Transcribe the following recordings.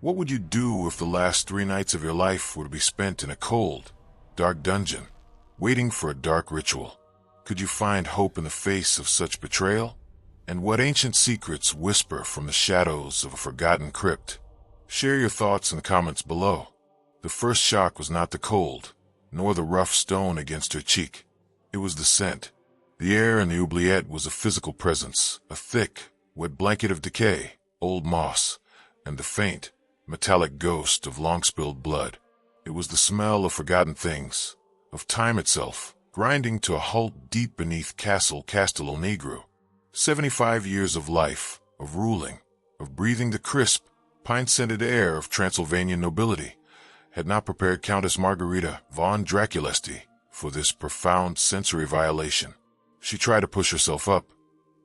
What would you do if the last 3 nights of your life were to be spent in a cold, dark dungeon, waiting for a dark ritual? Could you find hope in the face of such betrayal? And what ancient secrets whisper from the shadows of a forgotten crypt? Share your thoughts in the comments below. The first shock was not the cold, nor the rough stone against her cheek. It was the scent. The air in the oubliette was a physical presence, a thick, wet blanket of decay, old moss, and the faint, metallic ghost of long-spilled blood. It was the smell of forgotten things, of time itself, grinding to a halt deep beneath Castelul Negru. 75 years of life, of ruling, of breathing the crisp, pine-scented air of Transylvanian nobility, had not prepared Countess Margareta von Drăculești for this profound sensory violation. She tried to push herself up,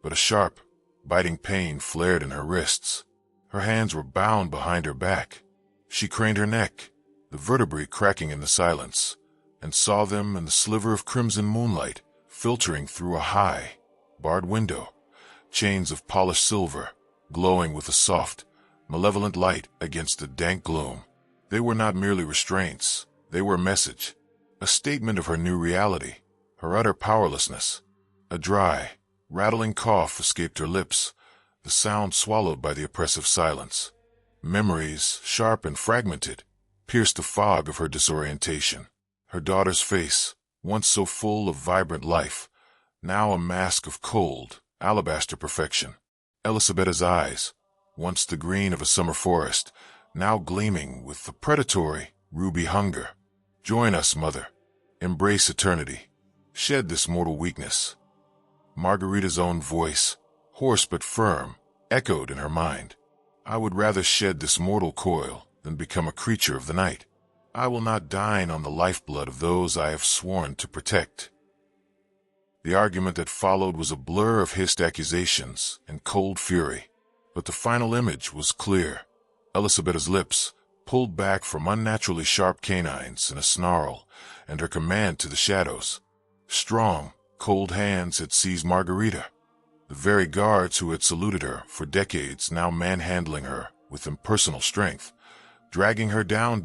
but a sharp, biting pain flared in her wrists. Her hands were bound behind her back. She craned her neck, the vertebrae cracking in the silence, and saw them in the sliver of crimson moonlight filtering through a high, barred window, chains of polished silver, glowing with a soft, malevolent light against the dank gloom. They were not merely restraints, they were a message, a statement of her new reality, her utter powerlessness. A dry, rattling cough escaped her lips, the sound swallowed by the oppressive silence. Memories, sharp and fragmented, pierced the fog of her disorientation. Her daughter's face, once so full of vibrant life, now a mask of cold, alabaster perfection. Elisabetta's eyes, once the green of a summer forest, now gleaming with the predatory, ruby hunger. Join us, Mother. Embrace eternity. Shed this mortal weakness. Margareta's own voice, hoarse but firm, echoed in her mind. I would rather shed this mortal coil than become a creature of the night. I will not dine on the lifeblood of those I have sworn to protect. The argument that followed was a blur of hissed accusations and cold fury, but the final image was clear. Elisabetta's lips, pulled back from unnaturally sharp canines in a snarl, and her command to the shadows. Strong, cold hands had seized Margareta, the very guards who had saluted her for decades now manhandling her with impersonal strength, dragging her down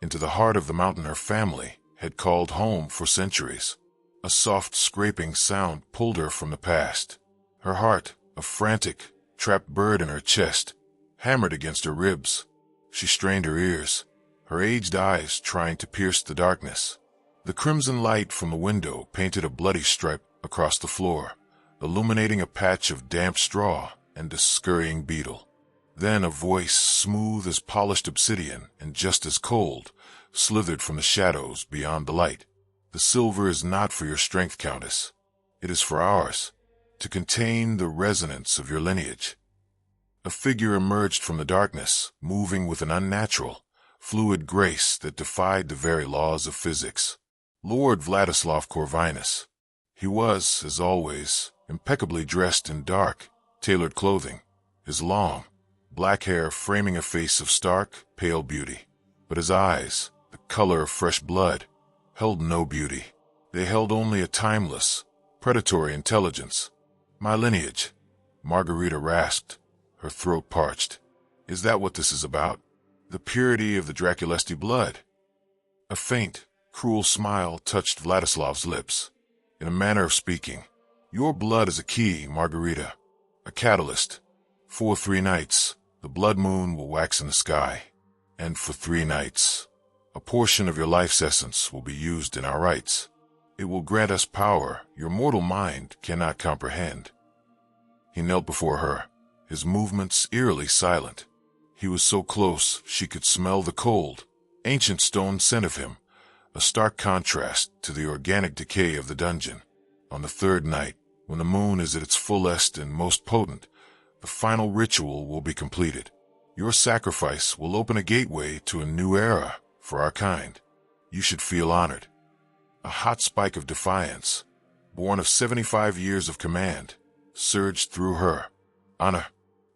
into the heart of the mountain her family had called home for centuries. A soft scraping sound pulled her from the past. Her heart, a frantic, trapped bird in her chest, hammered against her ribs. She strained her ears, her aged eyes trying to pierce the darkness. The crimson light from the window painted a bloody stripe across the floor, illuminating a patch of damp straw and a scurrying beetle. Then a voice, smooth as polished obsidian and just as cold, slithered from the shadows beyond the light. The silver is not for your strength, Countess. It is for ours, to contain the resonance of your lineage. A figure emerged from the darkness, moving with an unnatural, fluid grace that defied the very laws of physics. Lord Vladislav Corvinus. He was, as always, impeccably dressed in dark, tailored clothing, his long, black hair framing a face of stark, pale beauty. But his eyes, the color of fresh blood, held no beauty. They held only a timeless, predatory intelligence. My lineage, Margareta rasped, her throat parched. Is that what this is about? The purity of the Drăculești blood? A faint, cruel smile touched Vladislav's lips. In a manner of speaking, your blood is a key, Margareta, a catalyst. For 3 nights, the blood moon will wax in the sky, and for 3 nights, a portion of your life's essence will be used in our rites. It will grant us power your mortal mind cannot comprehend. He knelt before her, his movements eerily silent. He was so close she could smell the cold, ancient stone scent of him, a stark contrast to the organic decay of the dungeon. On the 3rd night, when the moon is at its fullest and most potent, the final ritual will be completed. Your sacrifice will open a gateway to a new era for our kind. You should feel honored. A hot spike of defiance, born of 75 years of command, surged through her. Honor.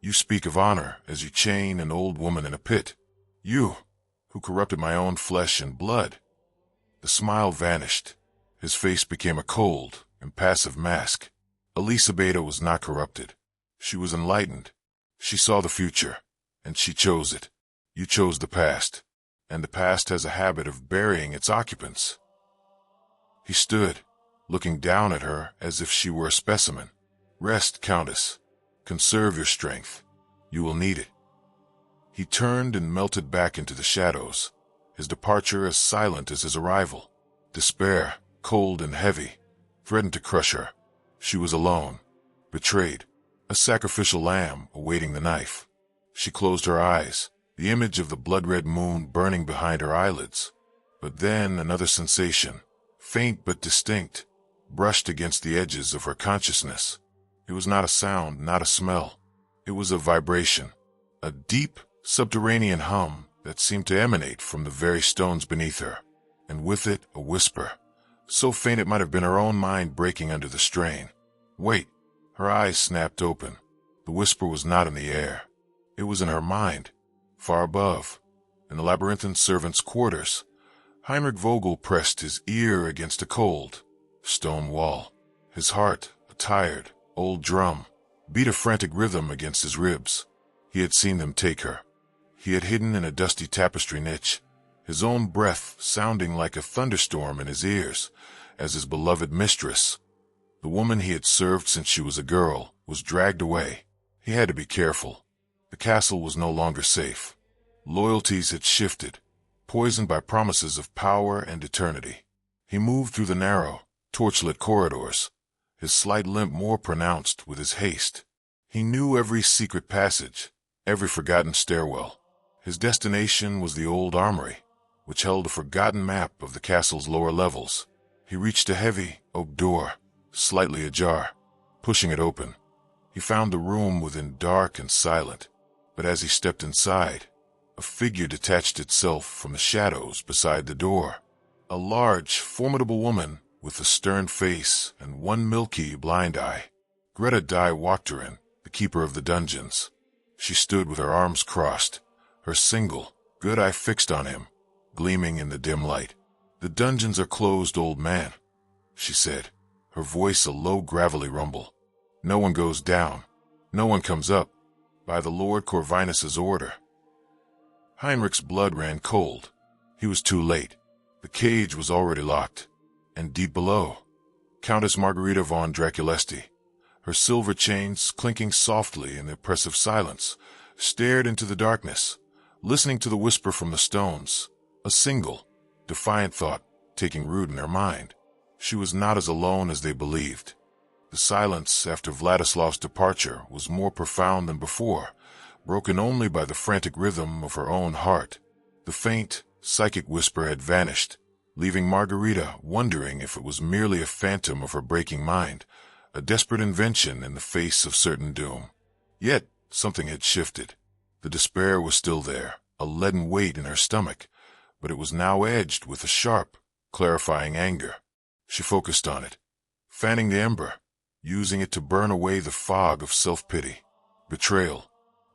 You speak of honor as you chain an old woman in a pit. You, who corrupted my own flesh and blood. The smile vanished. His face became a cold, impassive mask. Elisabetta was not corrupted. She was enlightened. She saw the future, and she chose it. You chose the past, and the past has a habit of burying its occupants. He stood, looking down at her as if she were a specimen. Rest, Countess. Conserve your strength. You will need it. He turned and melted back into the shadows, his departure as silent as his arrival. Despair, cold and heavy, threatened to crush her. She was alone, betrayed, a sacrificial lamb awaiting the knife. She closed her eyes, the image of the blood-red moon burning behind her eyelids. But then another sensation, faint but distinct, brushed against the edges of her consciousness. It was not a sound, not a smell. It was a vibration, a deep, subterranean hum that seemed to emanate from the very stones beneath her, and with it a whisper, so faint it might have been her own mind breaking under the strain. Wait! Her eyes snapped open. The whisper was not in the air. It was in her mind, far above, in the labyrinthine servants' quarters. Heinrich Vogel pressed his ear against a cold, stone wall. His heart, a tired, old drum, beat a frantic rhythm against his ribs. He had seen them take her. He had hidden in a dusty tapestry niche, his own breath sounding like a thunderstorm in his ears, as his beloved mistress, the woman he had served since she was a girl, was dragged away. He had to be careful. The castle was no longer safe. Loyalties had shifted, poisoned by promises of power and eternity. He moved through the narrow, torchlit corridors, his slight limp more pronounced with his haste. He knew every secret passage, every forgotten stairwell. His destination was the old armory, which held a forgotten map of the castle's lower levels. He reached a heavy oak door, slightly ajar. Pushing it open, he found the room within dark and silent. But as he stepped inside, a figure detached itself from the shadows beside the door. A large, formidable woman with a stern face and one milky blind eye. Greta walked her in, the keeper of the dungeons. She stood with her arms crossed, her single, good eye fixed on him, gleaming in the dim light. "The dungeons are closed, old man," she said, her voice a low gravelly rumble. "No one goes down, no one comes up, by the Lord Corvinus's order." Heinrich's blood ran cold. He was too late. The cage was already locked, and deep below, Countess Margareta von Drăculești, her silver chains clinking softly in the oppressive silence, stared into the darkness, listening to the whisper from the stones, a single, defiant thought taking root in her mind. She was not as alone as they believed. The silence after Vladislav's departure was more profound than before, broken only by the frantic rhythm of her own heart. The faint, psychic whisper had vanished, leaving Margareta wondering if it was merely a phantom of her breaking mind, a desperate invention in the face of certain doom. Yet something had shifted. The despair was still there, a leaden weight in her stomach, but it was now edged with a sharp, clarifying anger. She focused on it, fanning the ember, using it to burn away the fog of self-pity. Betrayal.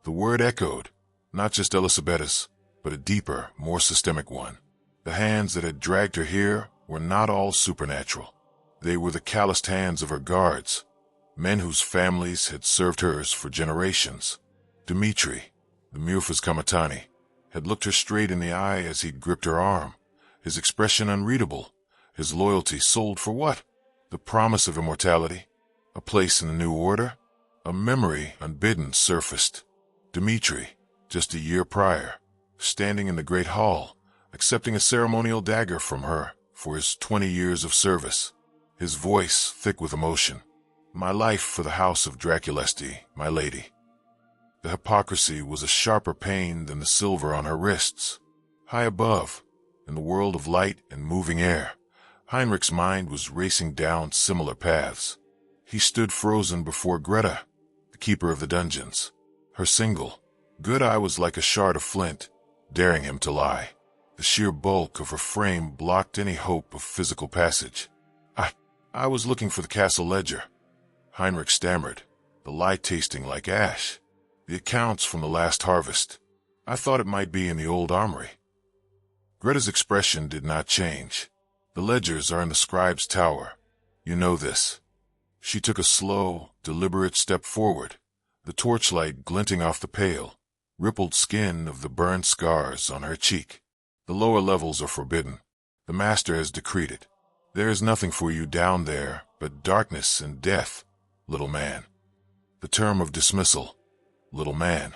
The word echoed, not just Elisabetta's, but a deeper, more systemic one. The hands that had dragged her here were not all supernatural. They were the calloused hands of her guards, men whose families had served hers for generations. Dmitri, the Murphas Kamatani, had looked her straight in the eye as he'd gripped her arm, his expression unreadable, his loyalty sold for what? The promise of immortality, a place in the new order, a memory unbidden surfaced. Dmitri, just a year prior, standing in the great hall, accepting a ceremonial dagger from her for his 20 years of service, his voice thick with emotion. "My life for the house of Drăculești, my lady." The hypocrisy was a sharper pain than the silver on her wrists. High above, in the world of light and moving air, Heinrich's mind was racing down similar paths. He stood frozen before Greta, the keeper of the dungeons. Her single, good eye was like a shard of flint, daring him to lie. The sheer bulk of her frame blocked any hope of physical passage. I was looking for the castle ledger," Heinrich stammered, the lie tasting like ash. "The accounts from the last harvest. I thought it might be in the old armory." Greta's expression did not change. "The ledgers are in the scribe's tower. You know this." She took a slow, deliberate step forward, the torchlight glinting off the pale, rippled skin of the burned scars on her cheek. The lower levels are forbidden. The master has decreed it. There is nothing for you down there but darkness and death, little man. The term of dismissal, little man,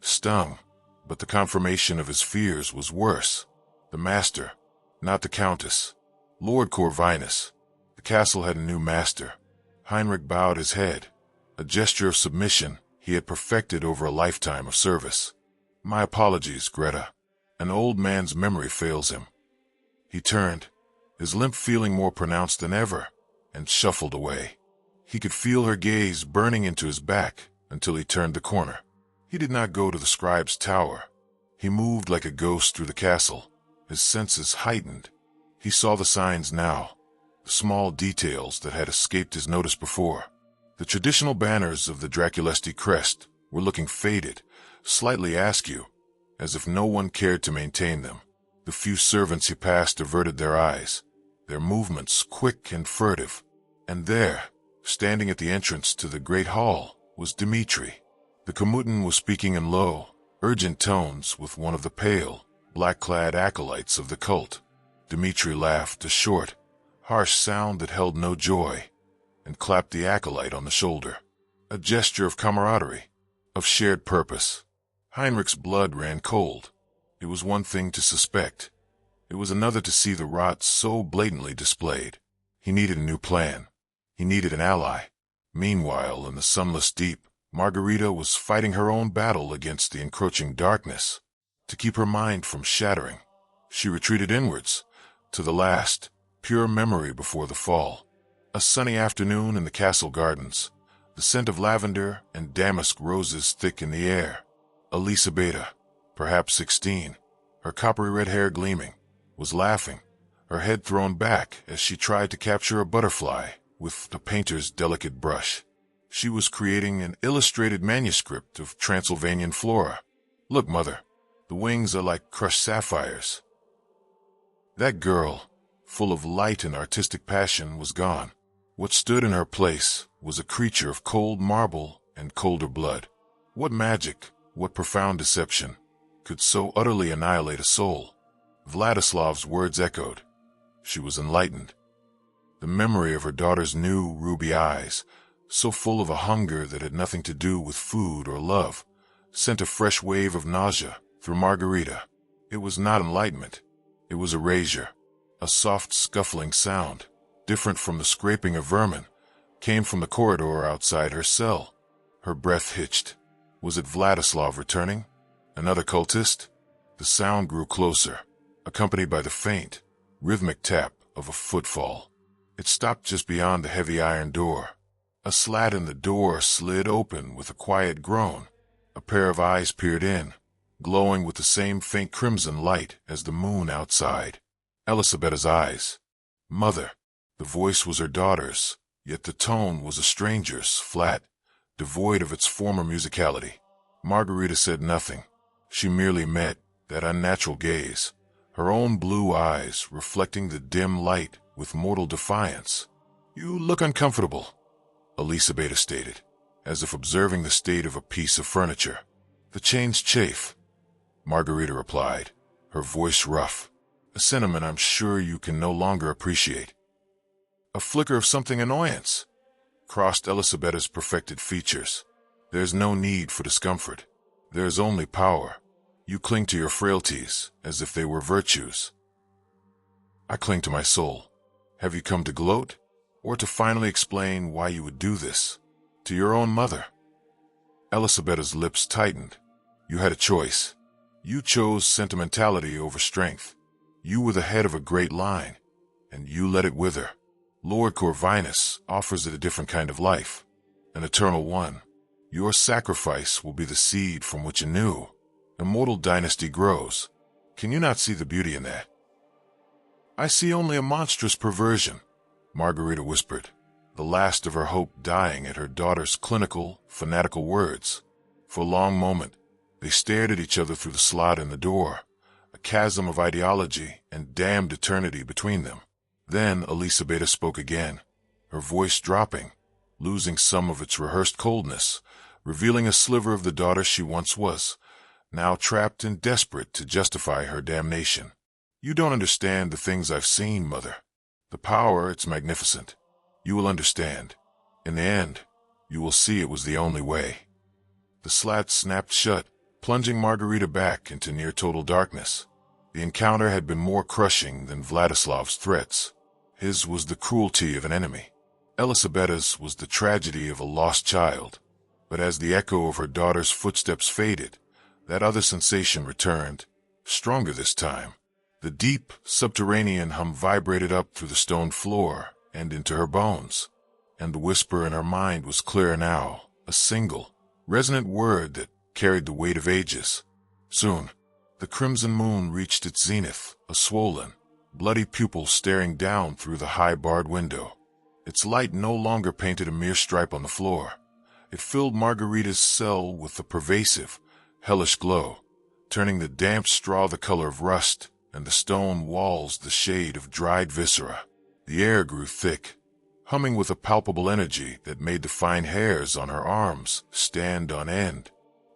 stung, but the confirmation of his fears was worse. The master, not the countess. Lord Corvinus. The castle had a new master. Heinrich bowed his head, a gesture of submission he had perfected over a lifetime of service. My apologies, Greta. An old man's memory fails him. He turned, his limp feeling more pronounced than ever, and shuffled away. He could feel her gaze burning into his back until he turned the corner. He did not go to the scribe's tower. He moved like a ghost through the castle, his senses heightened. He saw the signs now, the small details that had escaped his notice before. The traditional banners of the Drăculești crest were looking faded, slightly askew, as if no one cared to maintain them. The few servants he passed averted their eyes, their movements quick and furtive. And there, standing at the entrance to the great hall, was Dmitri. The Commutan was speaking in low, urgent tones with one of the pale, black-clad acolytes of the cult. Dmitri laughed, a short, harsh sound that held no joy, and clapped the acolyte on the shoulder. A gesture of camaraderie, of shared purpose. Heinrich's blood ran cold. It was one thing to suspect. It was another to see the rot so blatantly displayed. He needed a new plan. He needed an ally. Meanwhile, in the sunless deep, Margareta was fighting her own battle against the encroaching darkness. To keep her mind from shattering, she retreated inwards, to the last, pure memory before the fall. A sunny afternoon in the castle gardens, the scent of lavender and damask roses thick in the air. Elisabetta, perhaps 16, her coppery red hair gleaming, was laughing, her head thrown back as she tried to capture a butterfly with a painter's delicate brush. She was creating an illustrated manuscript of Transylvanian flora. Look, mother, the wings are like crushed sapphires. That girl, full of light and artistic passion, was gone. What stood in her place was a creature of cold marble and colder blood. What magic, what profound deception, could so utterly annihilate a soul? Vladislav's words echoed. She was enlightened. The memory of her daughter's new ruby eyes, so full of a hunger that had nothing to do with food or love, sent a fresh wave of nausea through Margareta. It was not enlightenment. It was erasure. A soft scuffling sound, different from the scraping of vermin, came from the corridor outside her cell. Her breath hitched. Was it Vladislav returning? Another cultist? The sound grew closer, accompanied by the faint, rhythmic tap of a footfall. It stopped just beyond the heavy iron door. A slat in the door slid open with a quiet groan. A pair of eyes peered in, glowing with the same faint crimson light as the moon outside. Elisabetta's eyes. Mother. The voice was her daughter's, yet the tone was a stranger's, flat, devoid of its former musicality. Margareta said nothing. She merely met that unnatural gaze, her own blue eyes reflecting the dim light with mortal defiance. You look uncomfortable, Elisabetta stated, as if observing the state of a piece of furniture. The chains chafe, Margareta replied, her voice rough. A sentiment I'm sure you can no longer appreciate. A flicker of something annoyance crossed Elisabetta's perfected features. There's no need for discomfort. There's only power. You cling to your frailties as if they were virtues. I cling to my soul. Have you come to gloat, or to finally explain why you would do this? To your own mother? Elisabetta's lips tightened. You had a choice. You chose sentimentality over strength. You were the head of a great line, and you let it wither. Lord Corvinus offers it a different kind of life, an eternal one. Your sacrifice will be the seed from which a new, immortal dynasty grows. Can you not see the beauty in that? I see only a monstrous perversion, Margareta whispered, the last of her hope dying at her daughter's clinical, fanatical words. For a long moment, they stared at each other through the slot in the door, a chasm of ideology and damned eternity between them. Then Elisabetta spoke again, her voice dropping, losing some of its rehearsed coldness, revealing a sliver of the daughter she once was, now trapped and desperate to justify her damnation. You don't understand the things I've seen, Mother. The power, it's magnificent. You will understand. In the end, you will see it was the only way. The slat snapped shut, plunging Margareta back into near-total darkness. The encounter had been more crushing than Vladislav's threats. His was the cruelty of an enemy. Elisabetta's was the tragedy of a lost child. But as the echo of her daughter's footsteps faded, that other sensation returned, stronger this time. The deep, subterranean hum vibrated up through the stone floor and into her bones. And the whisper in her mind was clear now, a single, resonant word that carried the weight of ages. Soon, the crimson moon reached its zenith, a swollen, bloody pupil staring down through the high barred window. Its light no longer painted a mere stripe on the floor. It filled Margareta's cell with a pervasive, hellish glow, turning the damp straw the color of rust and the stone walls the shade of dried viscera. The air grew thick, humming with a palpable energy that made the fine hairs on her arms stand on end.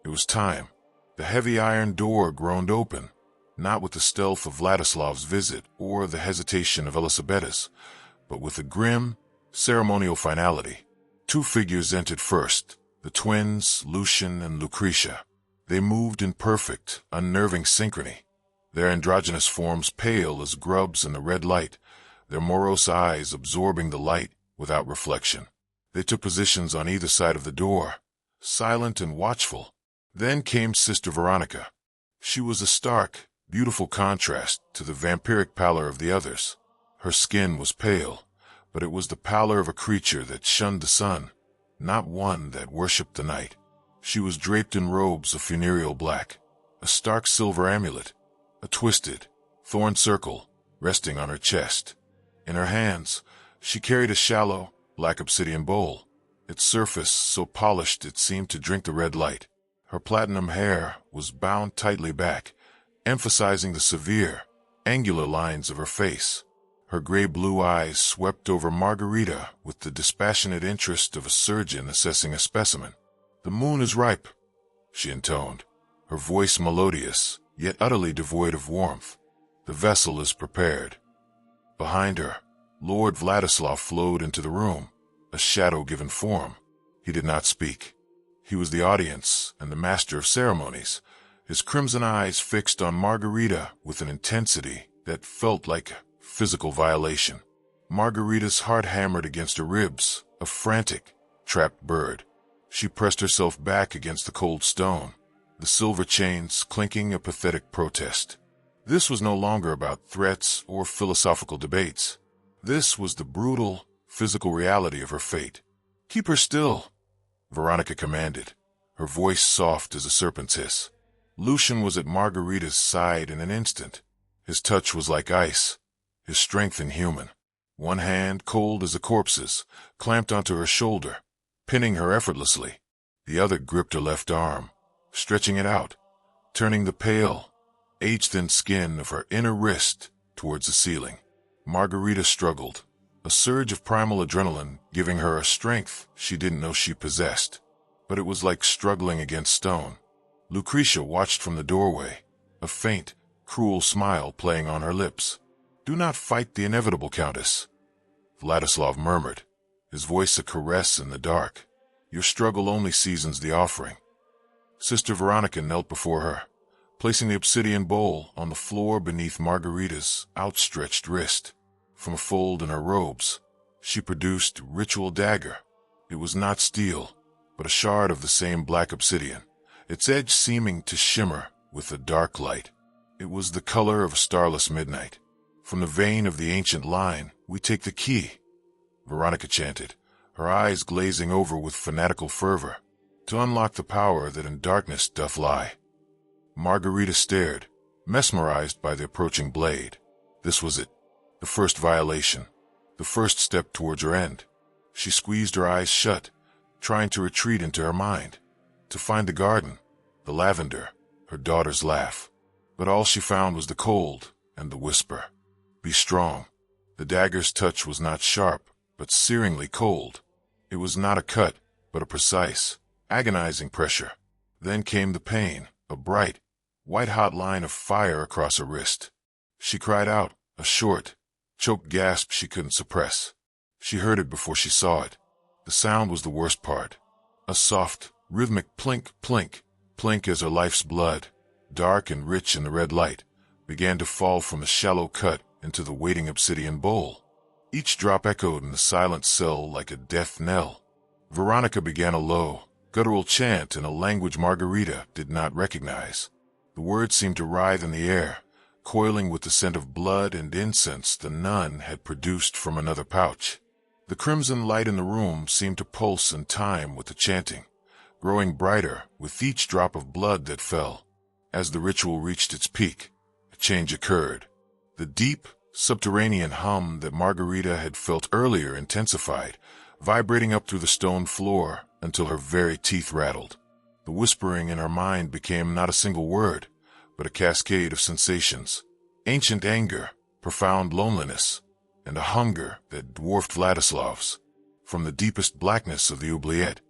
It was time. The heavy iron door groaned open, not with the stealth of Vladislav's visit or the hesitation of Elisabetta's, but with a grim, ceremonial finality. Two figures entered first, the twins, Lucian and Lucretia. They moved in perfect, unnerving synchrony, their androgynous forms pale as grubs in the red light, their morose eyes absorbing the light without reflection. They took positions on either side of the door, silent and watchful. Then came Sister Veronica. She was a stark, beautiful contrast to the vampiric pallor of the others. Her skin was pale, but it was the pallor of a creature that shunned the sun, not one that worshipped the night. She was draped in robes of funereal black, a stark silver amulet, a twisted, thorn circle resting on her chest. In her hands, she carried a shallow, black obsidian bowl, its surface so polished it seemed to drink the red light. Her platinum hair was bound tightly back, emphasizing the severe, angular lines of her face. Her gray-blue eyes swept over Margareta with the dispassionate interest of a surgeon assessing a specimen. "The moon is ripe," she intoned, her voice melodious, yet utterly devoid of warmth. "The vessel is prepared." Behind her, Lord Vladislav flowed into the room, a shadow given form. He did not speak. He was the audience and the master of ceremonies, his crimson eyes fixed on Margareta with an intensity that felt like a physical violation. Margareta's heart hammered against her ribs, a frantic, trapped bird. She pressed herself back against the cold stone, the silver chains clinking a pathetic protest. This was no longer about threats or philosophical debates. This was the brutal, physical reality of her fate. "Keep her still," Veronica commanded, her voice soft as a serpent's hiss. Lucian was at Margareta's side in an instant. His touch was like ice, his strength inhuman. One hand, cold as a corpse's, clamped onto her shoulder, pinning her effortlessly. The other gripped her left arm, stretching it out, turning the pale, age-thin skin of her inner wrist towards the ceiling. Margareta struggled, a surge of primal adrenaline giving her a strength she didn't know she possessed. But it was like struggling against stone. Lucretia watched from the doorway, a faint, cruel smile playing on her lips. "Do not fight the inevitable, Countess," Vladislav murmured, his voice a caress in the dark. "Your struggle only seasons the offering." Sister Veronica knelt before her, placing the obsidian bowl on the floor beneath Margareta's outstretched wrist. From a fold in her robes, she produced a ritual dagger. It was not steel, but a shard of the same black obsidian, its edge seeming to shimmer with a dark light. It was the color of a starless midnight. "From the vein of the ancient line, we take the key," Veronica chanted, her eyes glazing over with fanatical fervor, "to unlock the power that in darkness doth lie." Margareta stared, mesmerized by the approaching blade. This was it. The first violation, the first step towards her end. She squeezed her eyes shut, trying to retreat into her mind, to find the garden, the lavender, her daughter's laugh. But all she found was the cold and the whisper. "Be strong." The dagger's touch was not sharp, but searingly cold. It was not a cut, but a precise, agonizing pressure. Then came the pain, a bright, white-hot line of fire across her wrist. She cried out, a short, choked gasp she couldn't suppress. She heard it before she saw it. The sound was the worst part. A soft, rhythmic plink, plink, plink as her life's blood, dark and rich in the red light, began to fall from the shallow cut into the waiting obsidian bowl. Each drop echoed in the silent cell like a death knell. Veronica began a low, guttural chant in a language Margareta did not recognize. The words seemed to writhe in the air, coiling with the scent of blood and incense the nun had produced from another pouch. The crimson light in the room seemed to pulse in time with the chanting, growing brighter with each drop of blood that fell. As the ritual reached its peak, a change occurred. The deep, subterranean hum that Margareta had felt earlier intensified, vibrating up through the stone floor until her very teeth rattled. The whispering in her mind became not a single word, but a cascade of sensations: ancient anger, profound loneliness, and a hunger that dwarfed Vladislav's. From the deepest blackness of the oubliette,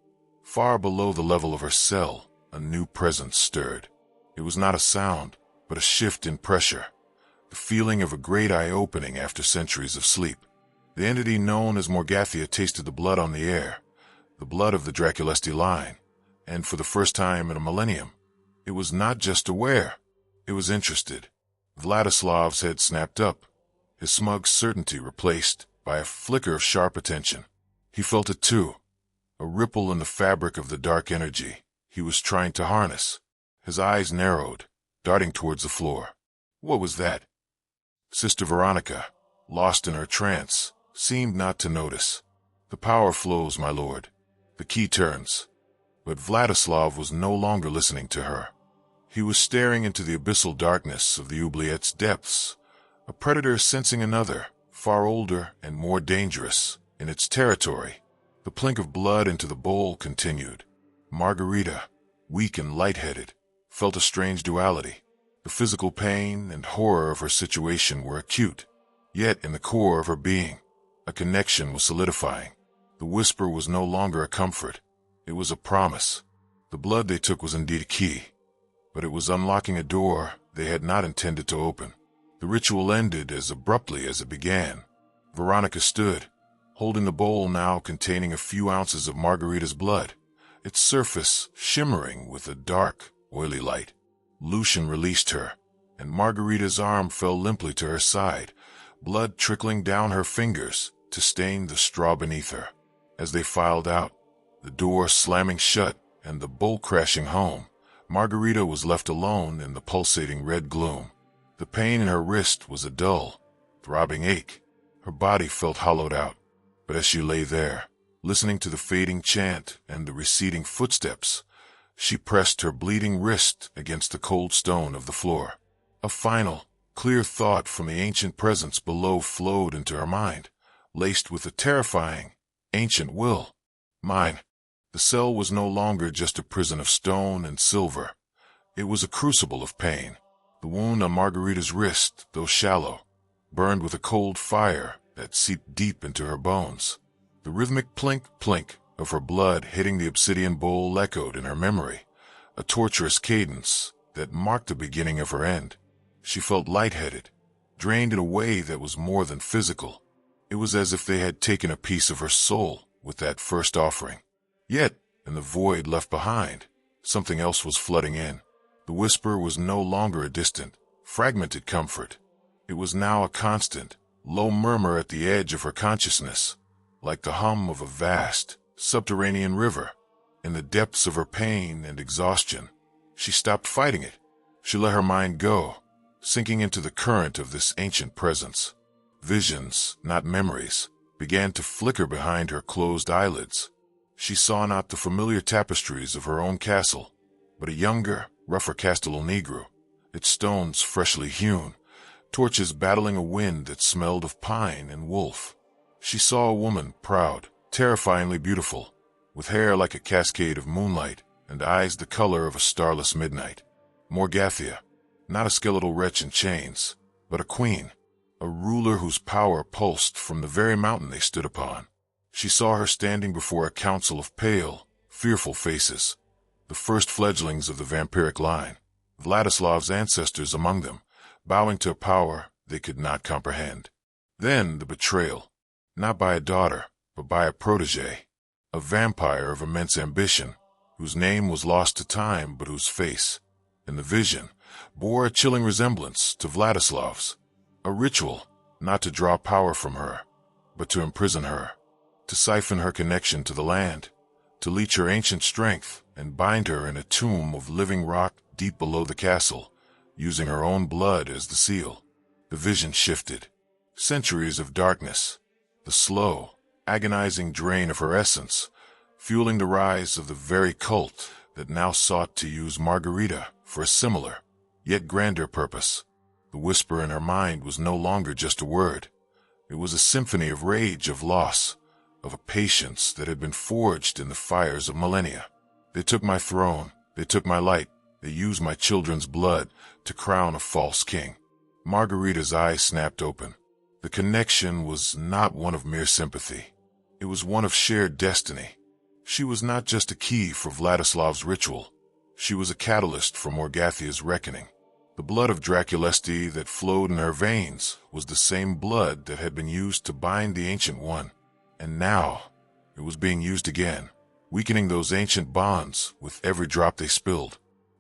far below the level of her cell, a new presence stirred. It was not a sound, but a shift in pressure, the feeling of a great eye opening after centuries of sleep. The entity known as Morgathia tasted the blood on the air, the blood of the Drăculești line, and for the first time in a millennium, it was not just aware, it was interested. Vladislav's head snapped up, his smug certainty replaced by a flicker of sharp attention. He felt it too, a ripple in the fabric of the dark energy he was trying to harness. His eyes narrowed, darting towards the floor. What was that? Sister Veronica, lost in her trance, seemed not to notice. The power flows, my lord. The key turns. But Vladislav was no longer listening to her. He was staring into the abyssal darkness of the oubliette's depths, a predator sensing another, far older and more dangerous, in its territory. The plink of blood into the bowl continued. Margareta, weak and lightheaded, felt a strange duality. The physical pain and horror of her situation were acute, yet in the core of her being, a connection was solidifying. The whisper was no longer a comfort. It was a promise. The blood they took was indeed a key, but it was unlocking a door they had not intended to open. The ritual ended as abruptly as it began. Veronica stood, holding the bowl now containing a few ounces of Margareta's blood, its surface shimmering with a dark, oily light. Lucian released her, and Margareta's arm fell limply to her side, blood trickling down her fingers to stain the straw beneath her. As they filed out, the door slamming shut and the bowl crashing home, Margareta was left alone in the pulsating red gloom. The pain in her wrist was a dull, throbbing ache. Her body felt hollowed out, but as she lay there, listening to the fading chant and the receding footsteps, she pressed her bleeding wrist against the cold stone of the floor. A final, clear thought from the ancient presence below flowed into her mind, laced with a terrifying, ancient will. Mine. The cell was no longer just a prison of stone and silver. It was a crucible of pain. The wound on Margareta's wrist, though shallow, burned with a cold fire that seeped deep into her bones. The rhythmic plink, plink of her blood hitting the obsidian bowl echoed in her memory, a torturous cadence that marked the beginning of her end. She felt lightheaded, drained in a way that was more than physical. It was as if they had taken a piece of her soul with that first offering. Yet, in the void left behind, something else was flooding in. The whisper was no longer a distant, fragmented comfort. It was now a constant, low murmur at the edge of her consciousness, like the hum of a vast, subterranean river. In the depths of her pain and exhaustion, she stopped fighting it. She let her mind go, sinking into the current of this ancient presence. Visions, not memories, began to flicker behind her closed eyelids. She saw not the familiar tapestries of her own castle, but a younger, rougher Castelul Negru, its stones freshly hewn, torches battling a wind that smelled of pine and wolf. She saw a woman proud, terrifyingly beautiful, with hair like a cascade of moonlight and eyes the color of a starless midnight. Morgathia, not a skeletal wretch in chains, but a queen, a ruler whose power pulsed from the very mountain they stood upon. She saw her standing before a council of pale, fearful faces, the first fledglings of the vampiric line. Vladislav's ancestors among them, bowing to a power they could not comprehend. Then the betrayal, not by a daughter, but by a protege, a vampire of immense ambition, whose name was lost to time but whose face, in the vision, bore a chilling resemblance to Vladislav's. A ritual, not to draw power from her, but to imprison her, to siphon her connection to the land, to leech her ancient strength and bind her in a tomb of living rock deep below the castle, using her own blood as the seal. The vision shifted. Centuries of darkness, the slow, agonizing drain of her essence, fueling the rise of the very cult that now sought to use Margareta for a similar, yet grander purpose. The whisper in her mind was no longer just a word. It was a symphony of rage, of loss, of a patience that had been forged in the fires of millennia. They took my throne, they took my light, they used my children's blood to crown a false king. Margareta's eyes snapped open. The connection was not one of mere sympathy. It was one of shared destiny. She was not just a key for Vladislav's ritual. She was a catalyst for Morgathia's reckoning. The blood of Drăculești that flowed in her veins was the same blood that had been used to bind the Ancient One. And now, it was being used again, weakening those ancient bonds with every drop they spilled.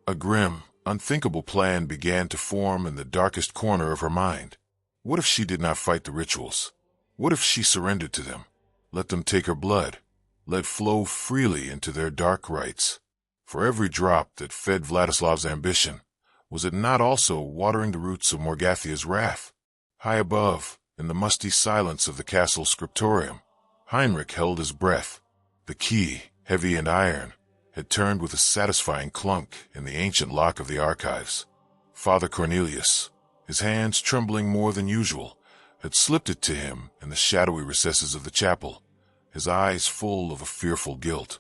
A grim, unthinkable plan began to form in the darkest corner of her mind. What if she did not fight the rituals? What if she surrendered to them? Let them take her blood, let flow freely into their dark rites. For every drop that fed Vladislav's ambition, was it not also watering the roots of Morgathia's wrath? High above, in the musty silence of the castle scriptorium, Heinrich held his breath. The key, heavy and iron, had turned with a satisfying clunk in the ancient lock of the archives. Father Cornelius, his hands trembling more than usual, had slipped it to him in the shadowy recesses of the chapel, his eyes full of a fearful guilt.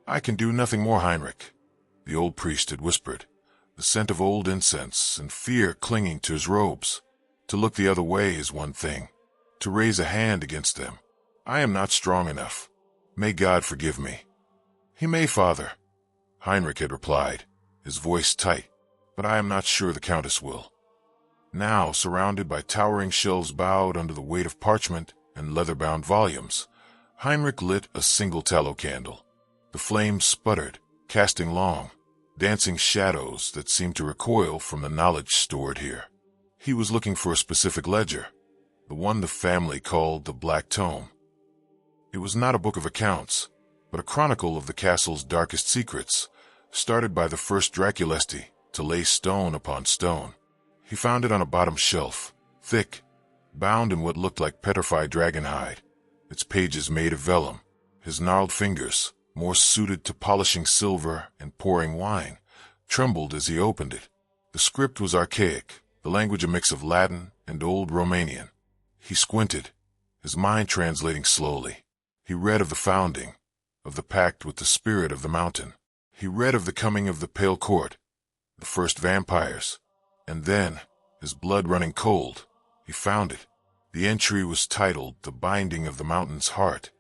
"I can do nothing more, Heinrich," the old priest had whispered, the scent of old incense and fear clinging to his robes. To look the other way is one thing. To raise a hand against them, I am not strong enough. May God forgive me. "He may, Father," Heinrich had replied, his voice tight, "but I am not sure the Countess will." Now, surrounded by towering shelves bowed under the weight of parchment and leather-bound volumes, Heinrich lit a single tallow candle. The flames sputtered, casting long, dancing shadows that seemed to recoil from the knowledge stored here. He was looking for a specific ledger, the one the family called the Black Tome. It was not a book of accounts, but a chronicle of the castle's darkest secrets, started by the first Drăculești to lay stone upon stone. He found it on a bottom shelf, thick, bound in what looked like petrified dragon hide, its pages made of vellum. His gnarled fingers, more suited to polishing silver and pouring wine, trembled as he opened it. The script was archaic, the language a mix of Latin and Old Romanian. He squinted, his mind translating slowly. He read of the founding, of the pact with the spirit of the mountain. He read of the coming of the Pale Court, the first vampires. And then, his blood running cold, he found it. The entry was titled The Binding of the Mountain's Heart.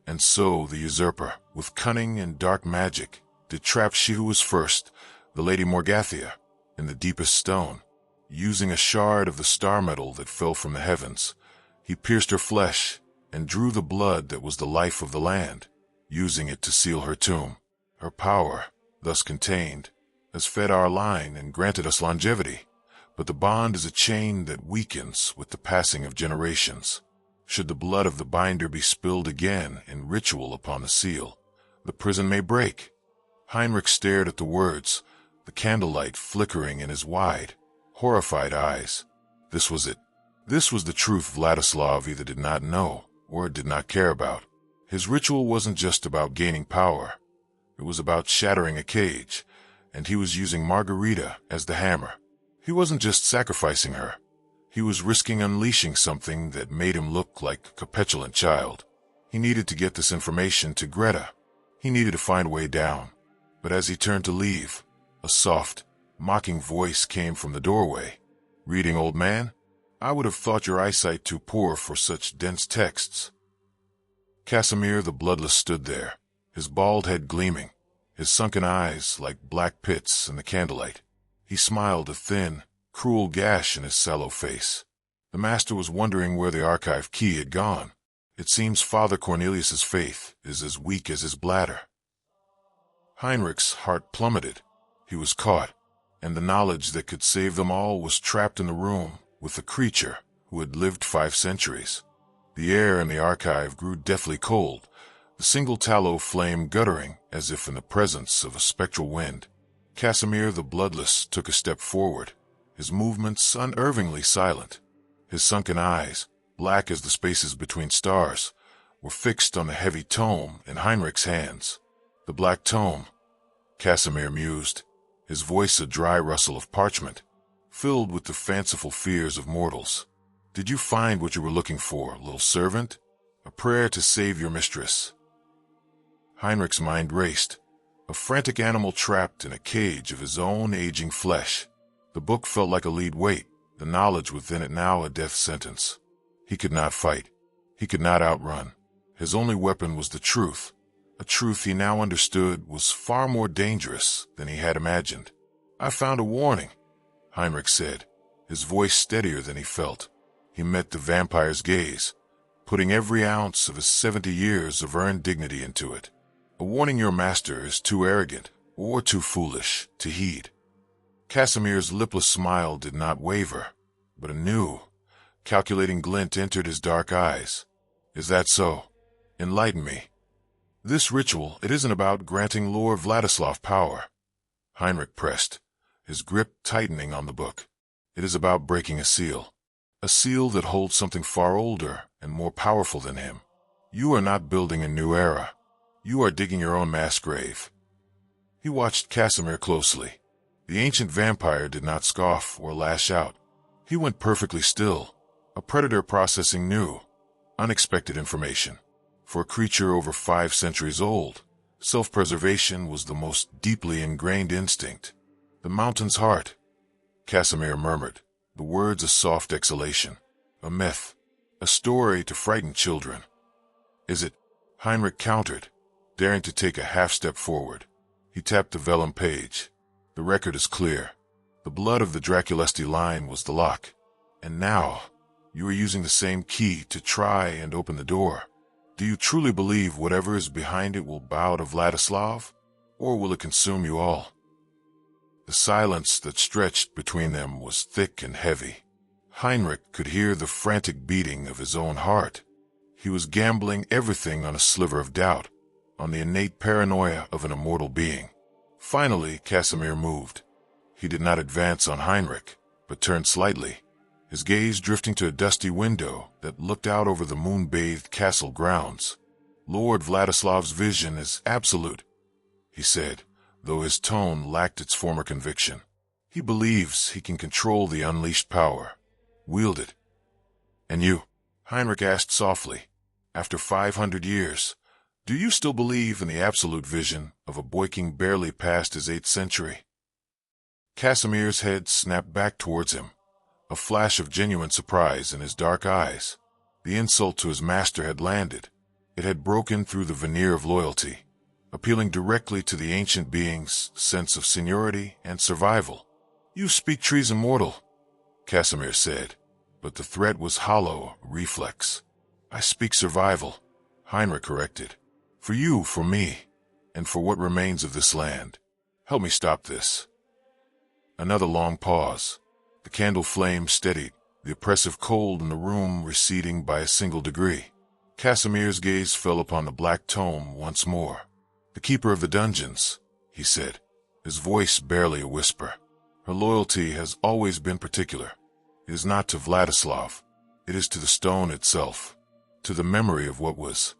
And so the usurper, with cunning and dark magic, did trap she who was first, the Lady Morgathia, in the deepest stone. Using a shard of the star metal that fell from the heavens, he pierced her flesh and drew the blood that was the life of the land, using it to seal her tomb. Her power, thus contained, has fed our line and granted us longevity, but the bond is a chain that weakens with the passing of generations. Should the blood of the binder be spilled again in ritual upon the seal, the prison may break. Heinrich stared at the words, the candlelight flickering in his wide, horrified eyes. This was it. This was the truth Vladislav either did not know or did not care about. His ritual wasn't just about gaining power. It was about shattering a cage, and he was using Margareta as the hammer. He wasn't just sacrificing her. He was risking unleashing something that made him look like a petulant child. He needed to get this information to Greta. He needed to find a way down. But as he turned to leave, a soft, mocking voice came from the doorway. "Reading, old man? I would have thought your eyesight too poor for such dense texts." Casimir the Bloodless stood there, his bald head gleaming, his sunken eyes like black pits in the candlelight. He smiled, a thin, cruel gash in his sallow face. The master was wondering where the archive key had gone. It seems Father Cornelius's faith is as weak as his bladder. Heinrich's heart plummeted. He was caught, and the knowledge that could save them all was trapped in the room with the creature who had lived 5 centuries. The air in the archive grew deathly cold, the single tallow flame guttering as if in the presence of a spectral wind. Casimir the Bloodless took a step forward, his movements unervingly silent. His sunken eyes, black as the spaces between stars, were fixed on the heavy tome in Heinrich's hands. The black tome, Casimir mused, his voice a dry rustle of parchment, filled with the fanciful fears of mortals. Did you find what you were looking for, little servant? A prayer to save your mistress. Heinrich's mind raced, a frantic animal trapped in a cage of his own aging flesh. The book felt like a lead weight, the knowledge within it now a death sentence. He could not fight. He could not outrun. His only weapon was the truth, a truth he now understood was far more dangerous than he had imagined. I found a warning, Heinrich said, his voice steadier than he felt. He met the vampire's gaze, putting every ounce of his 70 years of earned dignity into it. A warning your master is too arrogant or too foolish to heed. Casimir's lipless smile did not waver, but a new, calculating glint entered his dark eyes. Is that so? Enlighten me. This ritual, it isn't about granting Lord Vladislav power. Heinrich pressed, his grip tightening on the book. It is about breaking a seal that holds something far older and more powerful than him. You are not building a new era. You are digging your own mass grave. He watched Casimir closely. The ancient vampire did not scoff or lash out. He went perfectly still, a predator processing new, unexpected information. For a creature over 5 centuries old, self-preservation was the most deeply ingrained instinct. The mountain's heart, Casimir murmured, the words a soft exhalation. A myth, a story to frighten children. Is it? Heinrich countered, daring to take a half-step forward. He tapped the vellum page. The record is clear. The blood of the Drăculești line was the lock. And now, you are using the same key to try and open the door. Do you truly believe whatever is behind it will bow to Vladislav, or will it consume you all? The silence that stretched between them was thick and heavy. Heinrich could hear the frantic beating of his own heart. He was gambling everything on a sliver of doubt, on the innate paranoia of an immortal being. Finally, Casimir moved. He did not advance on Heinrich, but turned slightly, his gaze drifting to a dusty window that looked out over the moon-bathed castle grounds. Lord Vladislav's vision is absolute, he said, though his tone lacked its former conviction. He believes he can control the unleashed power, wield it. And you, Heinrich asked softly, after 500 years, do you still believe in the absolute vision of a boy king barely past his 8th century? Casimir's head snapped back towards him, a flash of genuine surprise in his dark eyes. The insult to his master had landed. It had broken through the veneer of loyalty, appealing directly to the ancient being's sense of seniority and survival. You speak treason mortal, Casimir said, but the threat was hollow, reflex. I speak survival, Heinrich corrected. For you, for me, and for what remains of this land. Help me stop this. Another long pause. The candle flame steadied, the oppressive cold in the room receding by a single degree. Casimir's gaze fell upon the black tome once more. The keeper of the dungeons, he said, his voice barely a whisper. Her loyalty has always been particular. It is not to Vladislav. It is to the stone itself, to the memory of what was.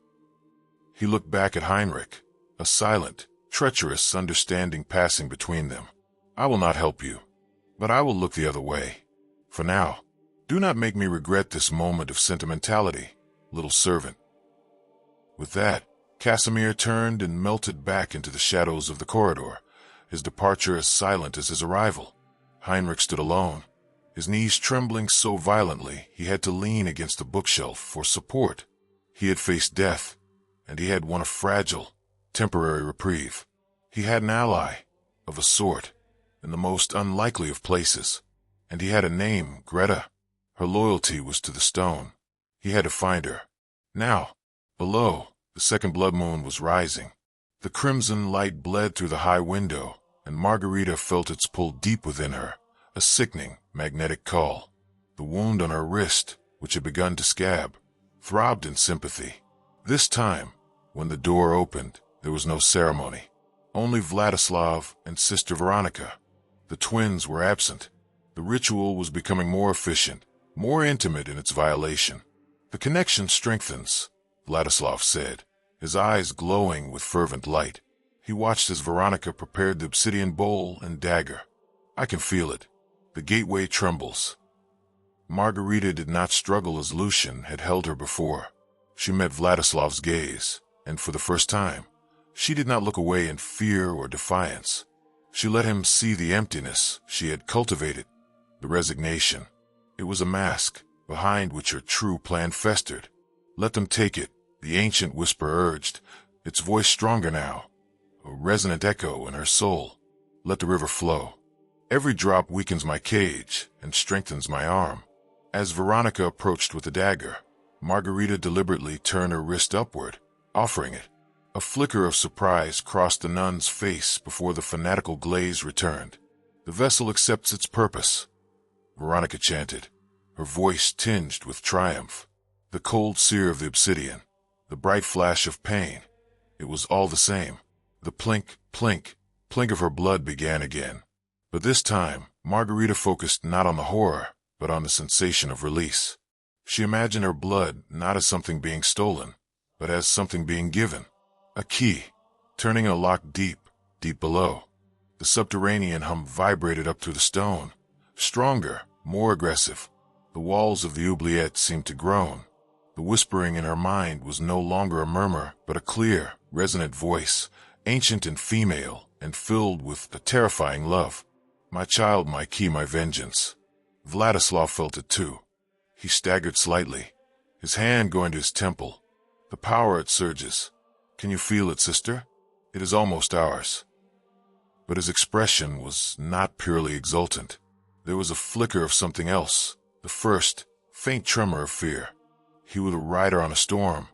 He looked back at Heinrich, a silent, treacherous understanding passing between them. I will not help you, but I will look the other way. For now, do not make me regret this moment of sentimentality, little servant. With that, Casimir turned and melted back into the shadows of the corridor, his departure as silent as his arrival. Heinrich stood alone, his knees trembling so violently he had to lean against the bookshelf for support. He had faced death, and he had won a fragile, temporary reprieve. He had an ally, of a sort, in the most unlikely of places. And he had a name, Greta. Her loyalty was to the stone. He had to find her. Now, below, the second blood moon was rising. The crimson light bled through the high window, and Margareta felt its pull deep within her, a sickening, magnetic call. The wound on her wrist, which had begun to scab, throbbed in sympathy. This time, when the door opened, there was no ceremony. Only Vladislav and Sister Veronica. The twins were absent. The ritual was becoming more efficient, more intimate in its violation. "The connection strengthens," Vladislav said, his eyes glowing with fervent light. He watched as Veronica prepared the obsidian bowl and dagger. "I can feel it. The gateway trembles." Margareta did not struggle as Lucian had held her before. She met Vladislav's gaze, and for the first time, she did not look away in fear or defiance. She let him see the emptiness she had cultivated, the resignation. It was a mask, behind which her true plan festered. "Let them take it," the ancient whisper urged, its voice stronger now, a resonant echo in her soul. "Let the river flow. Every drop weakens my cage and strengthens my arm." As Veronica approached with the dagger, Margareta deliberately turned her wrist upward, offering it. A flicker of surprise crossed the nun's face before the fanatical glaze returned. "The vessel accepts its purpose," Veronica chanted, her voice tinged with triumph. The cold sear of the obsidian, the bright flash of pain, it was all the same. The plink, plink, plink of her blood began again. But this time, Margareta focused not on the horror, but on the sensation of release. She imagined her blood not as something being stolen, but as something being given. A key, turning a lock deep, deep below. The subterranean hum vibrated up through the stone, stronger, more aggressive. The walls of the oubliette seemed to groan. The whispering in her mind was no longer a murmur, but a clear, resonant voice, ancient and female, and filled with a terrifying love. "My child, my key, my vengeance." Vladislav felt it too. He staggered slightly, his hand going to his temple. "The power, it surges. Can you feel it, sister? It is almost ours." But his expression was not purely exultant. There was a flicker of something else, the first, faint tremor of fear. He was a rider on a storm,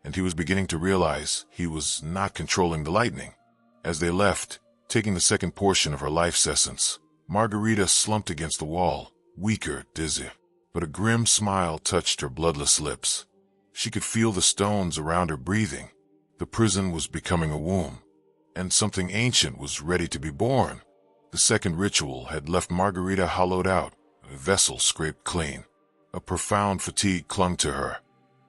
and he was beginning to realize he was not controlling the lightning. As they left, taking the second portion of her life's essence, Margareta slumped against the wall, weaker, dizzy. But a grim smile touched her bloodless lips. She could feel the stones around her breathing. The prison was becoming a womb, and something ancient was ready to be born. The second ritual had left Margareta hollowed out, a vessel scraped clean. A profound fatigue clung to her,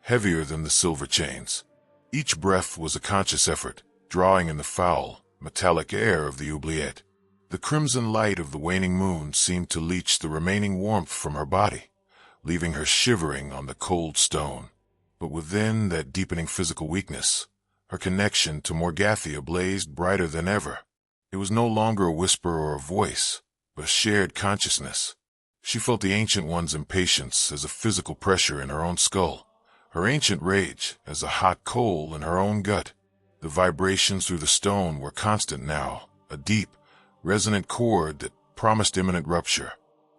heavier than the silver chains. Each breath was a conscious effort, drawing in the foul, metallic air of the oubliette. The crimson light of the waning moon seemed to leach the remaining warmth from her body, leaving her shivering on the cold stone. But within that deepening physical weakness, her connection to Morgathia blazed brighter than ever. It was no longer a whisper or a voice, but a shared consciousness. She felt the Ancient One's impatience as a physical pressure in her own skull, her ancient rage as a hot coal in her own gut. The vibrations through the stone were constant now, a deep, resonant chord that promised imminent rupture.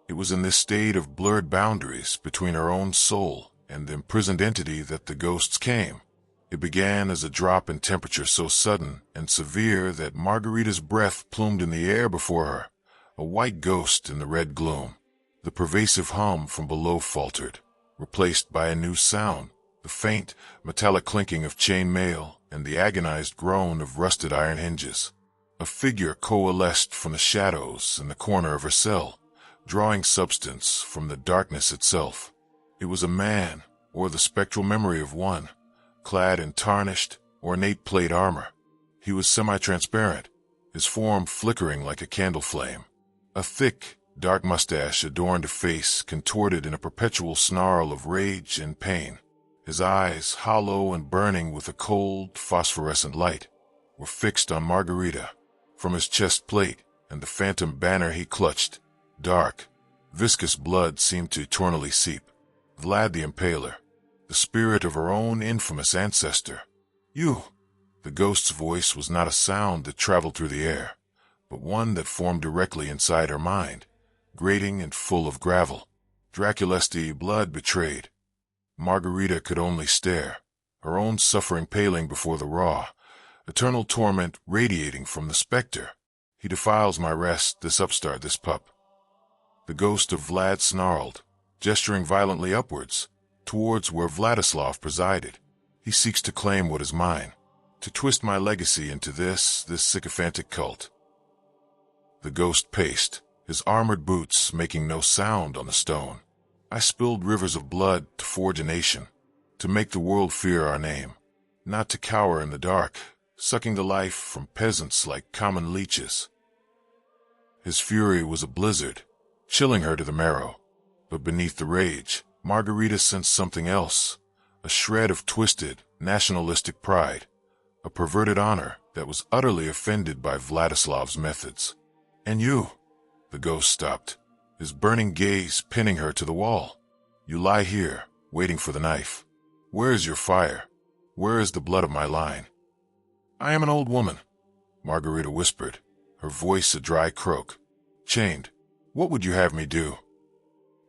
It was in this state of blurred boundaries between her own soul and the imprisoned entity that the ghosts came. It began as a drop in temperature so sudden and severe that Margareta's breath plumed in the air before her, a white ghost in the red gloom. The pervasive hum from below faltered, replaced by a new sound, the faint, metallic clinking of chain mail and the agonized groan of rusted iron hinges. A figure coalesced from the shadows in the corner of her cell, drawing substance from the darkness itself. It was a man, or the spectral memory of one, clad in tarnished, ornate plate armor. He was semi-transparent, his form flickering like a candle flame. A thick, dark mustache adorned a face contorted in a perpetual snarl of rage and pain. His eyes, hollow and burning with a cold, phosphorescent light, were fixed on Margareta. From his chest plate and the phantom banner he clutched, dark, viscous blood seemed to eternally seep. Vlad the Impaler, the spirit of her own infamous ancestor. "You!" The ghost's voice was not a sound that traveled through the air, but one that formed directly inside her mind, grating and full of gravel. Draculesti, blood betrayed. Margareta could only stare, her own suffering paling before the raw, eternal torment radiating from the specter. He defiles my rest, this upstart, this pup. The ghost of Vlad snarled, gesturing violently upwards, towards where Vladislav presided. He seeks to claim what is mine, to twist my legacy into this sycophantic cult. The ghost paced, his armored boots making no sound on the stone. I spilled rivers of blood to forge a nation, to make the world fear our name, not to cower in the dark, sucking the life from peasants like common leeches. His fury was a blizzard, chilling her to the marrow, but beneath the rage, Margareta sensed something else, a shred of twisted, nationalistic pride, a perverted honor that was utterly offended by Vladislav's methods. And you? The ghost stopped, his burning gaze pinning her to the wall. You lie here, waiting for the knife. Where is your fire? Where is the blood of my line? I am an old woman, Margareta whispered, her voice a dry croak. Chained, what would you have me do?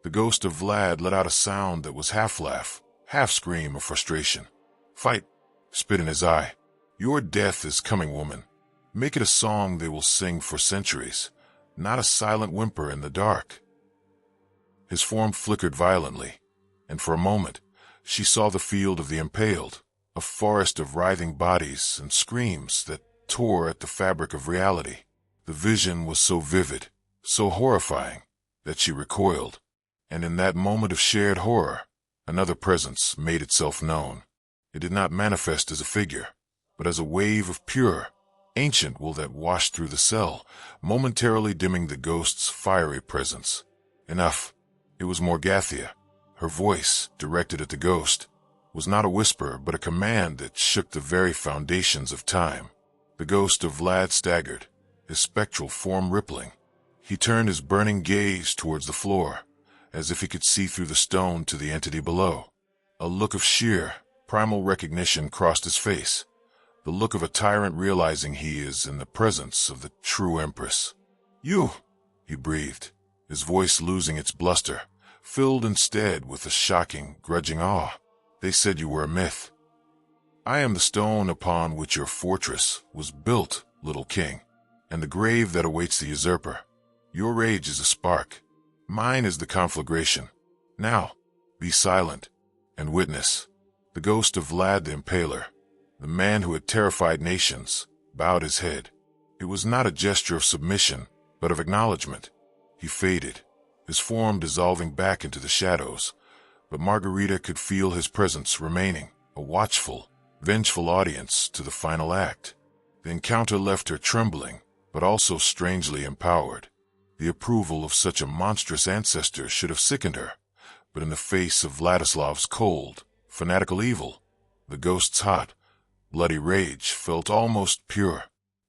The ghost of Vlad let out a sound that was half laugh, half scream of frustration. Fight, spit in his eye. Your death is coming, woman. Make it a song they will sing for centuries, not a silent whimper in the dark. His form flickered violently, and for a moment she saw the field of the impaled, a forest of writhing bodies and screams that tore at the fabric of reality. The vision was so vivid, so horrifying, that she recoiled, and in that moment of shared horror, another presence made itself known. It did not manifest as a figure, but as a wave of pure, ancient will that washed through the cell, momentarily dimming the ghost's fiery presence. Enough. It was Morgathia. Her voice, directed at the ghost, was not a whisper but a command that shook the very foundations of time. The ghost of Vlad staggered, his spectral form rippling. He turned his burning gaze towards the floor, as if he could see through the stone to the entity below. A look of sheer, primal recognition crossed his face, the look of a tyrant realizing he is in the presence of the true empress. You, he breathed, his voice losing its bluster, filled instead with a shocking, grudging awe. They said you were a myth. I am the stone upon which your fortress was built, little king, and the grave that awaits the usurper. Your rage is a spark. Mine is the conflagration. Now, be silent and witness. The ghost of Vlad the Impaler, the man who had terrified nations, bowed his head. It was not a gesture of submission, but of acknowledgement. He faded, his form dissolving back into the shadows, but Margareta could feel his presence remaining, a watchful, vengeful audience to the final act. The encounter left her trembling, but also strangely empowered. The approval of such a monstrous ancestor should have sickened her, but in the face of Vladislav's cold, fanatical evil, the ghost's hot, bloody rage felt almost pure,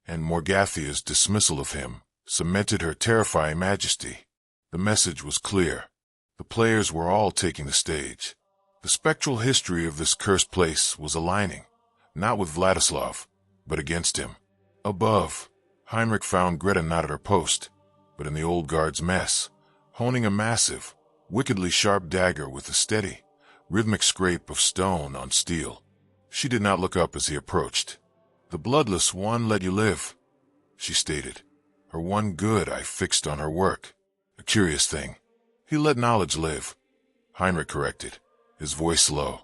and Morgathia's dismissal of him cemented her terrifying majesty. The message was clear. The players were all taking the stage. The spectral history of this cursed place was aligning, not with Vladislav, but against him. Above, Heinrich found Greta not at her post, but in the old guard's mess, honing a massive, wickedly sharp dagger with a steady, rhythmic scrape of stone on steel. She did not look up as he approached. The bloodless one let you live, she stated, her one good eye fixed on her work. A curious thing. He let knowledge live, Heinrich corrected, his voice low.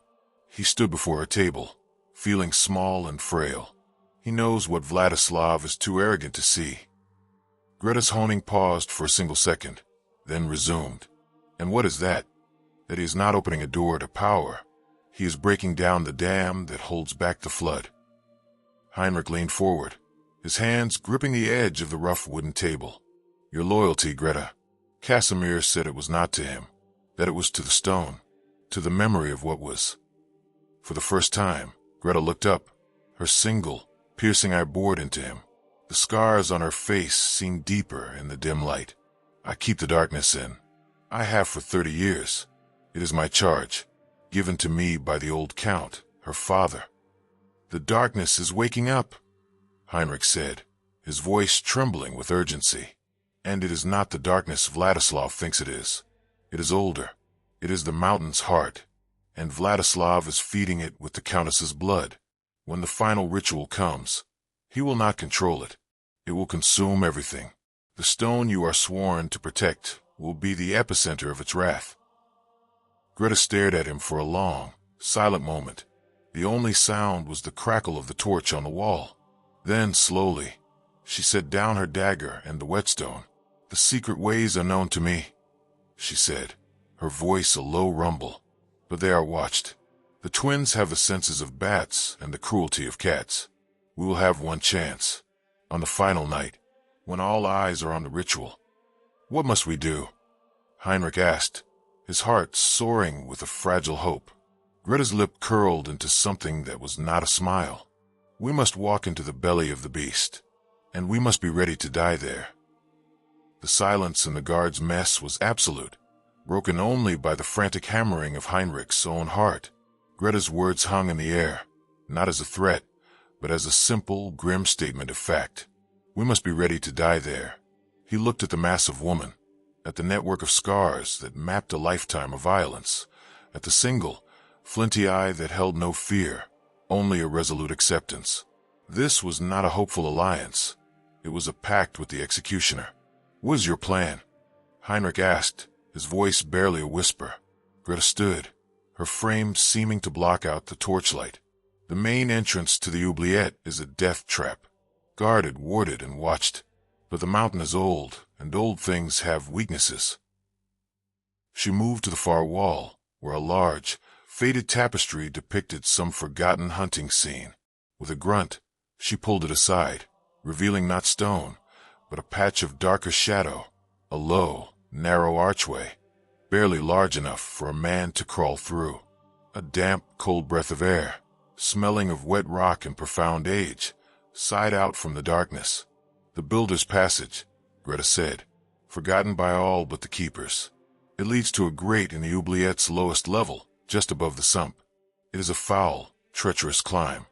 He stood before her table, feeling small and frail. He knows what Vladislav is too arrogant to see. Greta's honing paused for a single second, then resumed. And what is that? That he is not opening a door to power. He is breaking down the dam that holds back the flood. Heinrich leaned forward, his hands gripping the edge of the rough wooden table. Your loyalty, Greta. Casimir said it was not to him, that it was to the stone, to the memory of what was. For the first time, Greta looked up, her single, piercing eye bored into him. The scars on her face seemed deeper in the dim light. I keep the darkness in. I have for 30 years. It is my charge, given to me by the old count, her father. The darkness is waking up, Heinrich said, his voice trembling with urgency. And it is not the darkness Vladislav thinks it is. It is older. It is the mountain's heart, and Vladislav is feeding it with the Countess's blood. When the final ritual comes, he will not control it. It will consume everything. The stone you are sworn to protect will be the epicenter of its wrath. Greta stared at him for a long, silent moment. The only sound was the crackle of the torch on the wall. Then, slowly, she set down her dagger and the whetstone. "The secret ways are known to me," she said, her voice a low rumble. "But they are watched. The twins have the senses of bats and the cruelty of cats. We will have one chance. On the final night, when all eyes are on the ritual." "What must we do?" Heinrich asked, his heart soaring with a fragile hope. Greta's lip curled into something that was not a smile. "We must walk into the belly of the beast, and we must be ready to die there." The silence in the guard's mess was absolute, broken only by the frantic hammering of Heinrich's own heart. Greta's words hung in the air, not as a threat, but as a simple, grim statement of fact. We must be ready to die there. He looked at the massive woman, at the network of scars that mapped a lifetime of violence, at the single, flinty eye that held no fear, only a resolute acceptance. This was not a hopeful alliance. It was a pact with the executioner. "What is your plan?" Heinrich asked, his voice barely a whisper. Greta stood, her frame seeming to block out the torchlight. "The main entrance to the oubliette is a death trap, guarded, warded, and watched. But the mountain is old, and old things have weaknesses." She moved to the far wall, where a large, faded tapestry depicted some forgotten hunting scene. With a grunt, she pulled it aside, revealing not stone, but a patch of darker shadow, a low, narrow archway, barely large enough for a man to crawl through. A damp, cold breath of air, smelling of wet rock and profound age, sighed out from the darkness. "The Builder's Passage," Greta said, "forgotten by all but the keepers. It leads to a grate in the oubliette's lowest level, just above the sump. It is a foul, treacherous climb,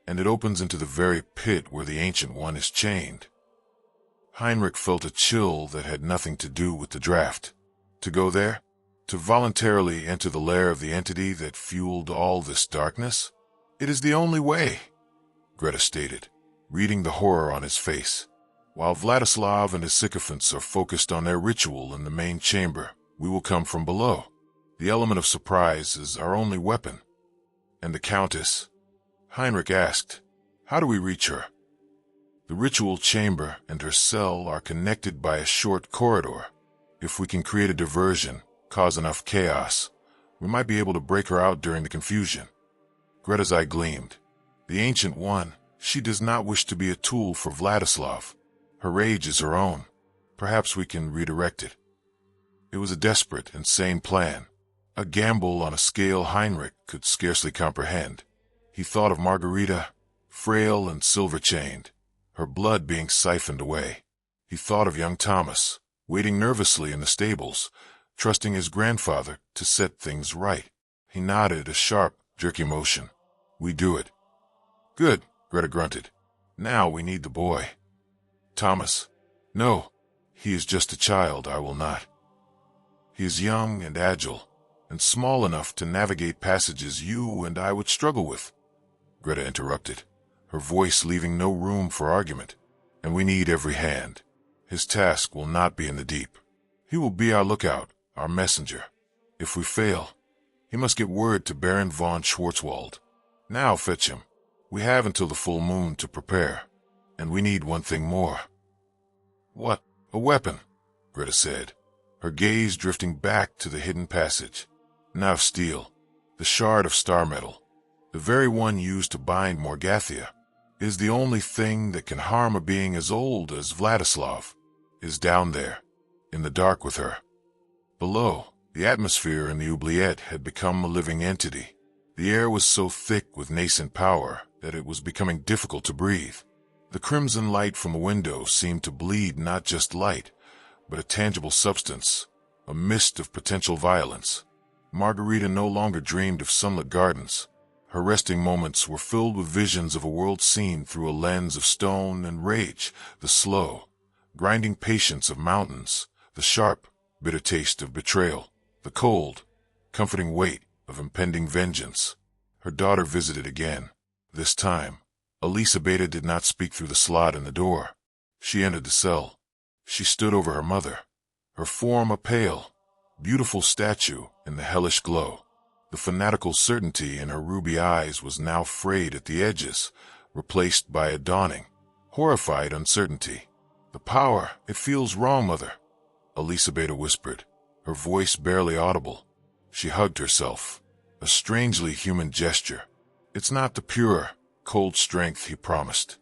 and it opens into the very pit where the Ancient One is chained." Heinrich felt a chill that had nothing to do with the draft. To go there? To voluntarily enter the lair of the entity that fueled all this darkness? "It is the only way," Greta stated, reading the horror on his face. "While Vladislav and his sycophants are focused on their ritual in the main chamber, we will come from below. The element of surprise is our only weapon." "And the Countess?" Heinrich asked. "How do we reach her?" "The ritual chamber and her cell are connected by a short corridor. If we can create a diversion, cause enough chaos, we might be able to break her out during the confusion." Greta's eye gleamed. "The Ancient One, she does not wish to be a tool for Vladislav. Her rage is her own. Perhaps we can redirect it." It was a desperate and sane plan, a gamble on a scale Heinrich could scarcely comprehend. He thought of Margareta, frail and silver-chained, her blood being siphoned away. He thought of young Thomas, waiting nervously in the stables, trusting his grandfather to set things right. He nodded a sharp, jerky motion. "We do it." "Good," Greta grunted. "Now we need the boy." "Thomas." "No, he is just a child. I will not." "He is young and agile, and small enough to navigate passages you and I would struggle with," Greta interrupted, her voice leaving no room for argument. "And we need every hand. His task will not be in the deep. He will be our lookout, our messenger. If we fail, he must get word to Baron von Schwarzwald. Now fetch him. We have until the full moon to prepare. And we need one thing more." "What?" "A weapon," Greta said, her gaze drifting back to the hidden passage. "Not of steel, the shard of star metal, the very one used to bind Morgathia. It is the only thing that can harm a being as old as Vladislav. It is down there, in the dark with her." Below, the atmosphere in the oubliette had become a living entity. The air was so thick with nascent power that it was becoming difficult to breathe. The crimson light from the window seemed to bleed not just light, but a tangible substance, a mist of potential violence. Margareta no longer dreamed of sunlit gardens. Her resting moments were filled with visions of a world seen through a lens of stone and rage, the slow, grinding patience of mountains, the sharp, bitter taste of betrayal, the cold, comforting weight of impending vengeance. Her daughter visited again. This time, Elisabetta did not speak through the slot in the door. She entered the cell. She stood over her mother, her form a pale, beautiful statue in the hellish glow. The fanatical certainty in her ruby eyes was now frayed at the edges, replaced by a dawning, horrified uncertainty. "The power, it feels wrong, Mother," Elisabetta whispered, her voice barely audible. She hugged herself, a strangely human gesture. "It's not the pure, cold strength he promised.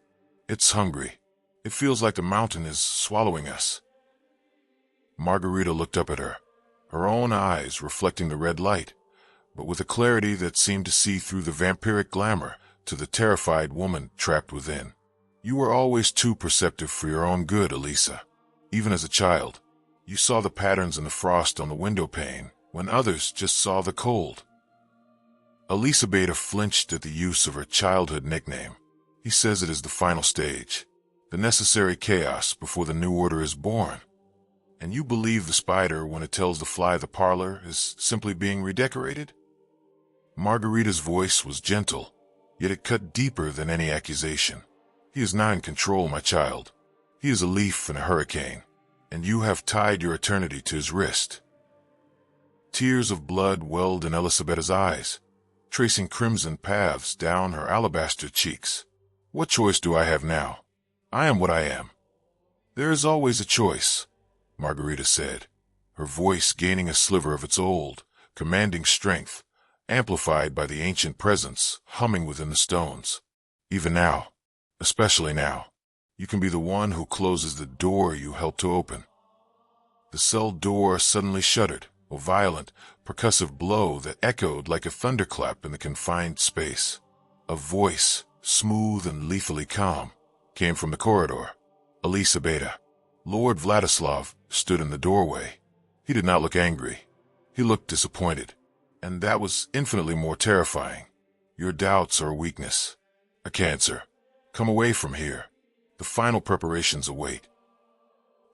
It's hungry. It feels like the mountain is swallowing us." Margareta looked up at her, her own eyes reflecting the red light, but with a clarity that seemed to see through the vampiric glamour to the terrified woman trapped within. "You were always too perceptive for your own good, Elisa. Even as a child, you saw the patterns in the frost on the window pane when others just saw the cold." Elisabetta flinched at the use of her childhood nickname. "He says it is the final stage, the necessary chaos before the new order is born. And you believe the spider when it tells the fly the parlor is simply being redecorated?" Margarita's voice was gentle, yet it cut deeper than any accusation. "He is not in control, my child. He is a leaf in a hurricane, and you have tied your eternity to his wrist." Tears of blood welled in Elisabetta's eyes, tracing crimson paths down her alabaster cheeks. "What choice do I have now? I am what I am." "There is always a choice," Margareta said, her voice gaining a sliver of its old, commanding strength, amplified by the ancient presence humming within the stones. "Even now, especially now, you can be the one who closes the door you helped to open." The cell door suddenly shuddered, a violent, percussive blow that echoed like a thunderclap in the confined space. A voice, smooth and lethally calm, came from the corridor. "Elisabetta." Lord Vladislav stood in the doorway. He did not look angry. He looked disappointed, and that was infinitely more terrifying. "Your doubts are a weakness, a cancer. Come away from here. The final preparations await."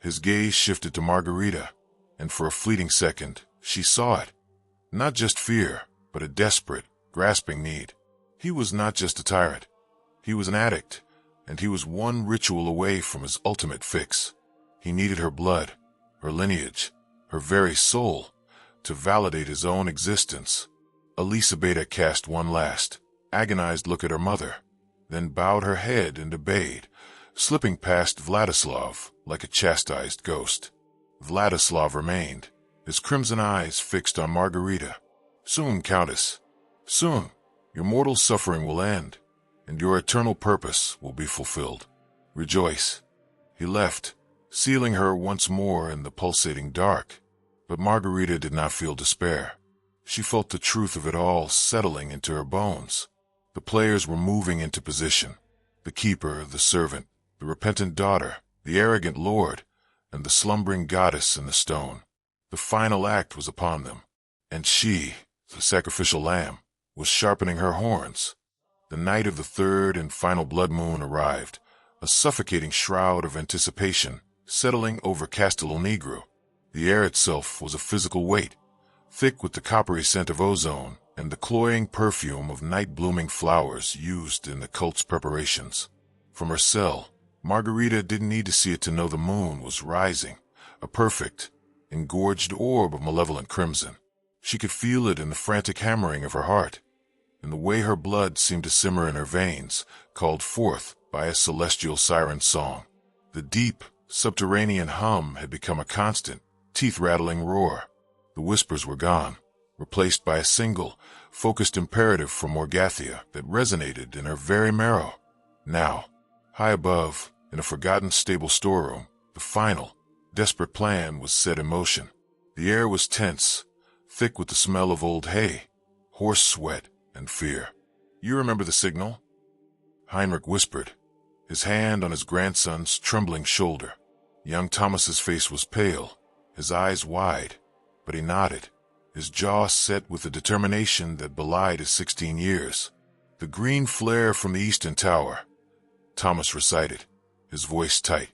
His gaze shifted to Margareta, and for a fleeting second, she saw it. Not just fear, but a desperate, grasping need. He was not just a tyrant. He was an addict, and he was one ritual away from his ultimate fix. He needed her blood, her lineage, her very soul, to validate his own existence. Elisabetta cast one last, agonized look at her mother, then bowed her head and obeyed, slipping past Vladislav like a chastised ghost. Vladislav remained, his crimson eyes fixed on Margareta. "Soon, Countess, soon, your mortal suffering will end, and your eternal purpose will be fulfilled. Rejoice." He left, sealing her once more in the pulsating dark. But Margareta did not feel despair. She felt the truth of it all settling into her bones. The players were moving into position. The keeper, the servant, the repentant daughter, the arrogant lord, and the slumbering goddess in the stone. The final act was upon them, and she, the sacrificial lamb, was sharpening her horns. The night of the third and final blood moon arrived, a suffocating shroud of anticipation settling over Castelul Negru. The air itself was a physical weight, thick with the coppery scent of ozone and the cloying perfume of night-blooming flowers used in the cult's preparations. From her cell, Margareta didn't need to see it to know the moon was rising, a perfect, engorged orb of malevolent crimson. She could feel it in the frantic hammering of her heart, in the way her blood seemed to simmer in her veins, called forth by a celestial siren song. The deep, subterranean hum had become a constant, teeth-rattling roar. The whispers were gone, replaced by a single, focused imperative from Morgathia that resonated in her very marrow. Now, high above, in a forgotten stable storeroom, the final, desperate plan was set in motion. The air was tense, thick with the smell of old hay, horse sweat, and fear. "You remember the signal?" Heinrich whispered, his hand on his grandson's trembling shoulder. Young Thomas's face was pale, his eyes wide, but he nodded, his jaw set with a determination that belied his 16 years. The green flare from the eastern tower, Thomas recited, his voice tight.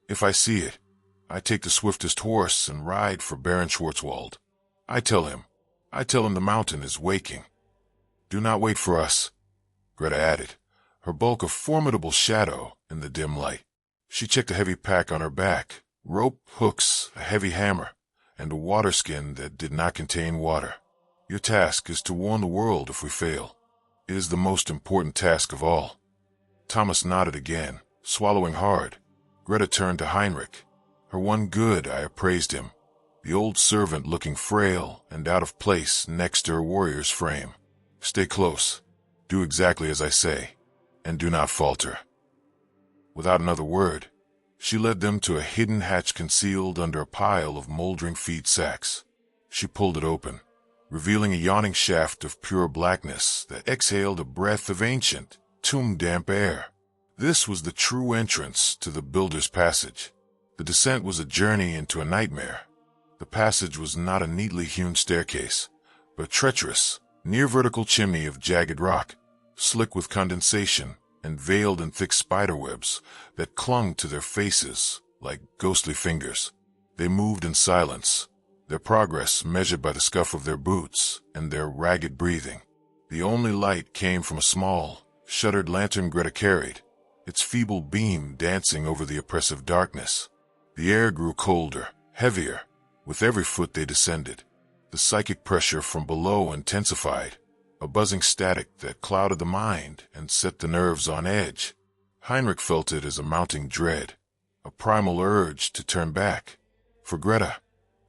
If I see it, I take the swiftest horse and ride for Baron Schwarzwald. I tell him the mountain is waking. Do not wait for us, Greta added, her bulk a formidable shadow in the dim light. She checked a heavy pack on her back, rope, hooks, a heavy hammer, and a water skin that did not contain water. Your task is to warn the world if we fail. It is the most important task of all. Thomas nodded again, swallowing hard. Greta turned to Heinrich. Her one good eye appraised him, the old servant looking frail and out of place next to her warrior's frame. Stay close. Do exactly as I say, and do not falter. Without another word, she led them to a hidden hatch concealed under a pile of moldering feed sacks. She pulled it open, revealing a yawning shaft of pure blackness that exhaled a breath of ancient, tomb-damp air. This was the true entrance to the Builder's Passage. The descent was a journey into a nightmare. The passage was not a neatly hewn staircase, but a treacherous, near-vertical chimney of jagged rock, slick with condensation and veiled in thick spiderwebs that clung to their faces like ghostly fingers. They moved in silence, their progress measured by the scuff of their boots and their ragged breathing. The only light came from a small, shuttered lantern Greta carried, its feeble beam dancing over the oppressive darkness. The air grew colder, heavier, with every foot they descended. The psychic pressure from below intensified, a buzzing static that clouded the mind and set the nerves on edge. Heinrich felt it as a mounting dread, a primal urge to turn back. For Greta,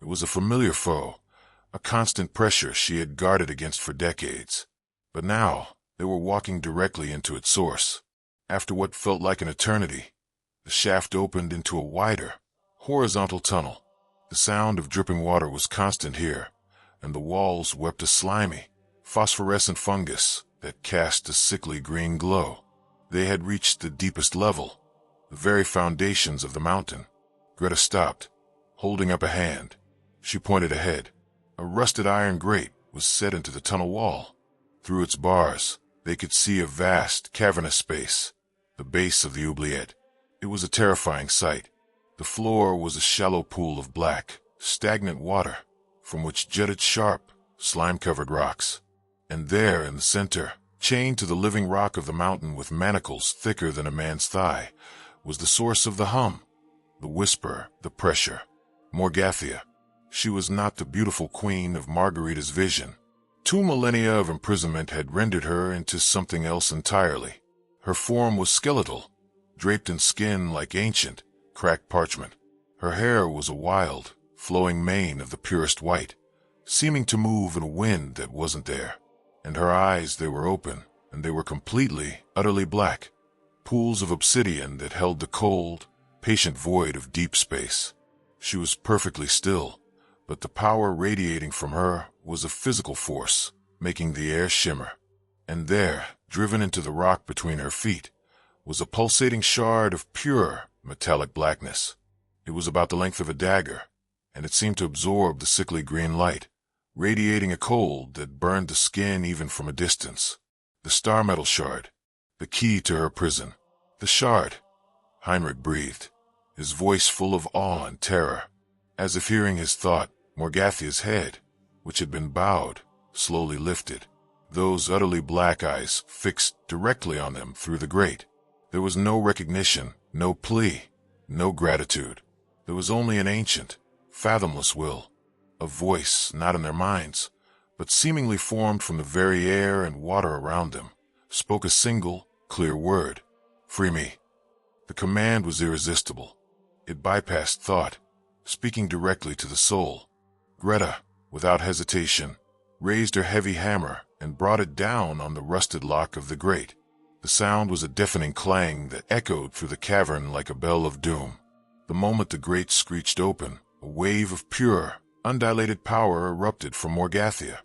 it was a familiar foe, a constant pressure she had guarded against for decades. But now, they were walking directly into its source. After what felt like an eternity, the shaft opened into a wider, horizontal tunnel. The sound of dripping water was constant here, and the walls wept a slimy, phosphorescent fungus that cast a sickly green glow. They had reached the deepest level, the very foundations of the mountain. Greta stopped, holding up a hand. She pointed ahead. A rusted iron grate was set into the tunnel wall. Through its bars, they could see a vast, cavernous space, the base of the oubliette. It was a terrifying sight. The floor was a shallow pool of black, stagnant water, from which jutted sharp, slime-covered rocks. And there, in the center, chained to the living rock of the mountain with manacles thicker than a man's thigh, was the source of the hum, the whisper, the pressure. Morgathia. She was not the beautiful queen of Margareta's vision. 2 millennia of imprisonment had rendered her into something else entirely. Her form was skeletal, draped in skin like ancient, cracked parchment. Her hair was a wild, flowing mane of the purest white, seeming to move in a wind that wasn't there. And her eyes, they were open, and they were completely, utterly black, pools of obsidian that held the cold, patient void of deep space. She was perfectly still, but the power radiating from her was a physical force, making the air shimmer. And there, driven into the rock between her feet, was a pulsating shard of pure, metallic blackness. It was about the length of a dagger, and it seemed to absorb the sickly green light, radiating a cold that burned the skin even from a distance. The star metal shard, the key to her prison. The shard, Heinrich breathed, his voice full of awe and terror. As if hearing his thought, Morgathia's head, which had been bowed, slowly lifted, those utterly black eyes fixed directly on them through the grate. There was no recognition, no plea, no gratitude. There was only an ancient, fathomless will, a voice not in their minds, but seemingly formed from the very air and water around them, spoke a single, clear word. Free me. The command was irresistible. It bypassed thought, speaking directly to the soul. Greta, without hesitation, raised her heavy hammer and brought it down on the rusted lock of the grate. The sound was a deafening clang that echoed through the cavern like a bell of doom. The moment the grate screeched open, a wave of pure, undilated power erupted from Morgathia,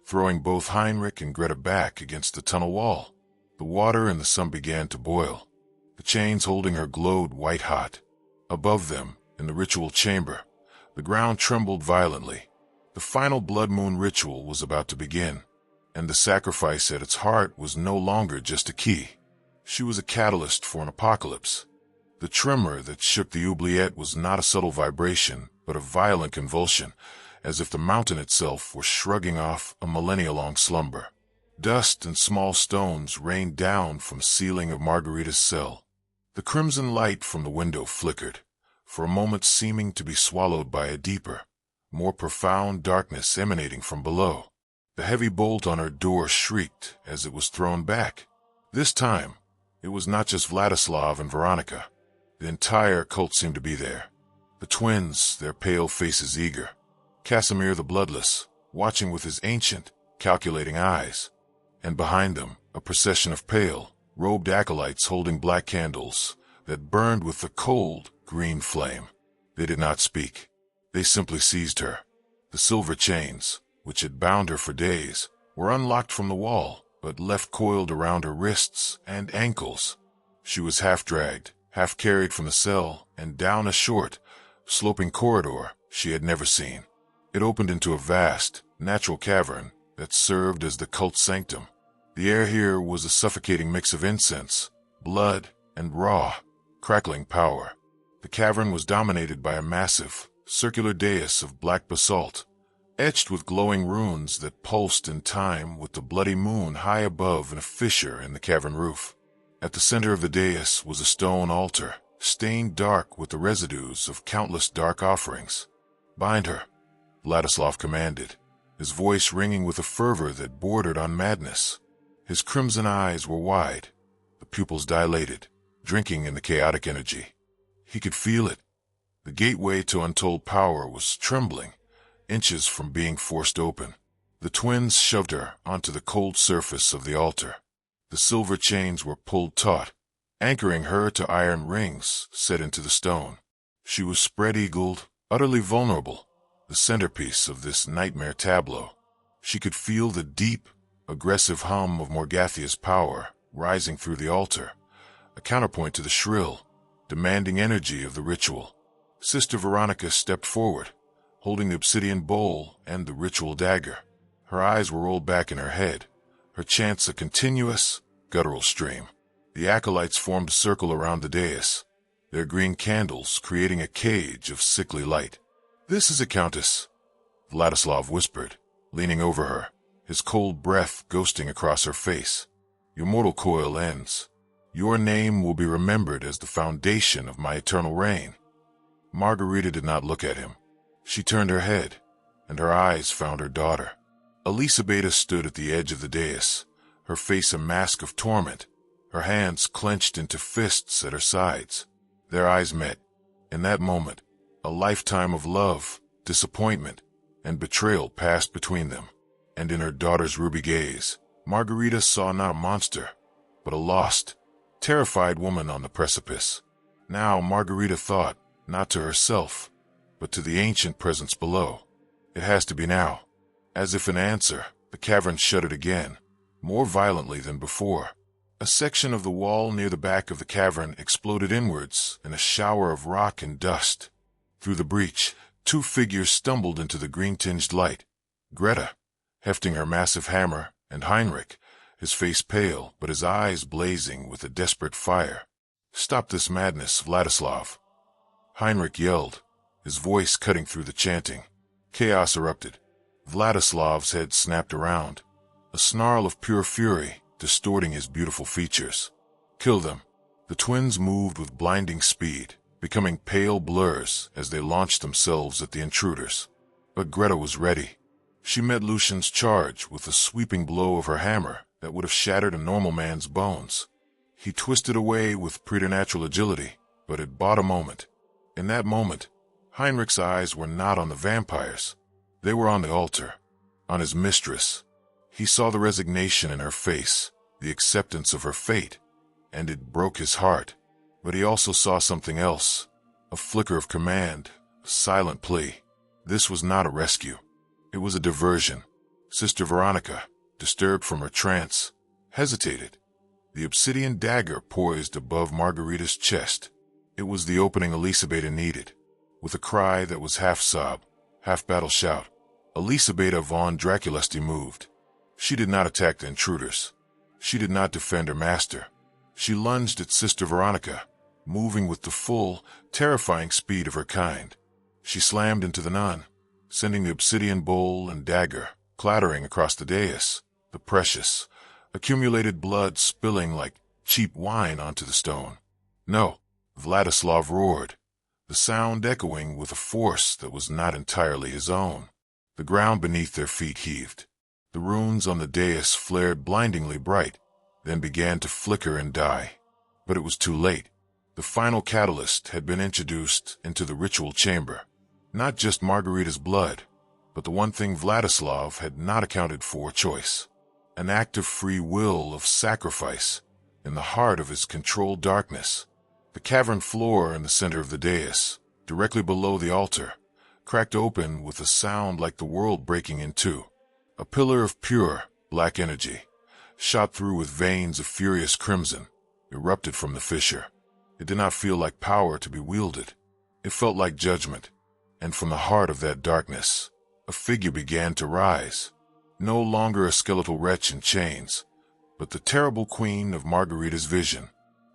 throwing both Heinrich and Greta back against the tunnel wall. The water in the sun began to boil. The chains holding her glowed white-hot. Above them, in the ritual chamber, the ground trembled violently. The final blood moon ritual was about to begin. and the sacrifice at its heart was no longer just a key. She was a catalyst for an apocalypse. The tremor that shook the oubliette was not a subtle vibration, but a violent convulsion, as if the mountain itself were shrugging off a millennia-long slumber. Dust and small stones rained down from the ceiling of Margarita's cell. The crimson light from the window flickered, for a moment seeming to be swallowed by a deeper, more profound darkness emanating from below. The heavy bolt on her door shrieked as it was thrown back. This time, it was not just Vladislav and Veronica. The entire cult seemed to be there. The twins, their pale faces eager. Casimir the Bloodless, watching with his ancient, calculating eyes. And behind them, a procession of pale, robed acolytes holding black candles that burned with the cold, green flame. They did not speak. They simply seized her. The silver chains, which had bound her for days, were unlocked from the wall, but left coiled around her wrists and ankles. She was half dragged, half carried from the cell and down a short, sloping corridor she had never seen. It opened into a vast, natural cavern that served as the cult's sanctum. The air here was a suffocating mix of incense, blood, and raw, crackling power. The cavern was dominated by a massive, circular dais of black basalt, etched with glowing runes that pulsed in time with the bloody moon high above in a fissure in the cavern roof. At the center of the dais was a stone altar, stained dark with the residues of countless dark offerings. "Bind her," Vladislav commanded, his voice ringing with a fervor that bordered on madness. His crimson eyes were wide, the pupils dilated, drinking in the chaotic energy. He could feel it. The gateway to untold power was trembling, inches from being forced open. The twins shoved her onto the cold surface of the altar. The silver chains were pulled taut, anchoring her to iron rings set into the stone. She was spread-eagled, utterly vulnerable, the centerpiece of this nightmare tableau. She could feel the deep, aggressive hum of Morgathia's power rising through the altar, a counterpoint to the shrill, demanding energy of the ritual. Sister Veronica stepped forward, holding the obsidian bowl and the ritual dagger. Her eyes were rolled back in her head, her chants a continuous, guttural stream. The acolytes formed a circle around the dais, their green candles creating a cage of sickly light. "This is a countess," Vladislav whispered, leaning over her, his cold breath ghosting across her face. "Your mortal coil ends. Your name will be remembered as the foundation of my eternal reign." Margarita did not look at him. She turned her head, and her eyes found her daughter. Elisabetta stood at the edge of the dais, her face a mask of torment, her hands clenched into fists at her sides. Their eyes met. In that moment, a lifetime of love, disappointment, and betrayal passed between them. And in her daughter's ruby gaze, Margarita saw not a monster, but a lost, terrified woman on the precipice. Now Margarita thought, not to herself, but to the ancient presence below. It has to be now. As if in answer, the cavern shuddered again, more violently than before. A section of the wall near the back of the cavern exploded inwards in a shower of rock and dust. Through the breach, two figures stumbled into the green-tinged light. Greta, hefting her massive hammer, and Heinrich, his face pale but his eyes blazing with a desperate fire. "Stop this madness, Vladislav!" Heinrich yelled, his voice cutting through the chanting. Chaos erupted. Vladislav's head snapped around, a snarl of pure fury distorting his beautiful features. "Kill them!" The twins moved with blinding speed, becoming pale blurs as they launched themselves at the intruders. But Greta was ready. She met Lucian's charge with a sweeping blow of her hammer that would have shattered a normal man's bones. He twisted away with preternatural agility, but it bought a moment. In that moment, Heinrich's eyes were not on the vampires. They were on the altar, on his mistress. He saw the resignation in her face, the acceptance of her fate, and it broke his heart. But he also saw something else, a flicker of command, a silent plea. This was not a rescue. It was a diversion. Sister Veronica, disturbed from her trance, hesitated, the obsidian dagger poised above Margarita's chest. It was the opening Elisabetta needed. With a cry that was half sob, half battle shout, Elisabetta von Drăculești moved. She did not attack the intruders. She did not defend her master. She lunged at Sister Veronica, moving with the full, terrifying speed of her kind. She slammed into the nun, sending the obsidian bowl and dagger clattering across the dais, the precious, accumulated blood spilling like cheap wine onto the stone. "No," Vladislav roared, the sound echoing with a force that was not entirely his own. The ground beneath their feet heaved. The runes on the dais flared blindingly bright, then began to flicker and die. But it was too late. The final catalyst had been introduced into the ritual chamber. Not just Margarita's blood, but the one thing Vladislav had not accounted for: choice. An act of free will, of sacrifice, in the heart of his controlled darkness. The cavern floor in the center of the dais, directly below the altar, cracked open with a sound like the world breaking in two. A pillar of pure, black energy, shot through with veins of furious crimson, erupted from the fissure. It did not feel like power to be wielded. It felt like judgment. And from the heart of that darkness, a figure began to rise. No longer a skeletal wretch in chains, but the terrible queen of Margarita's vision,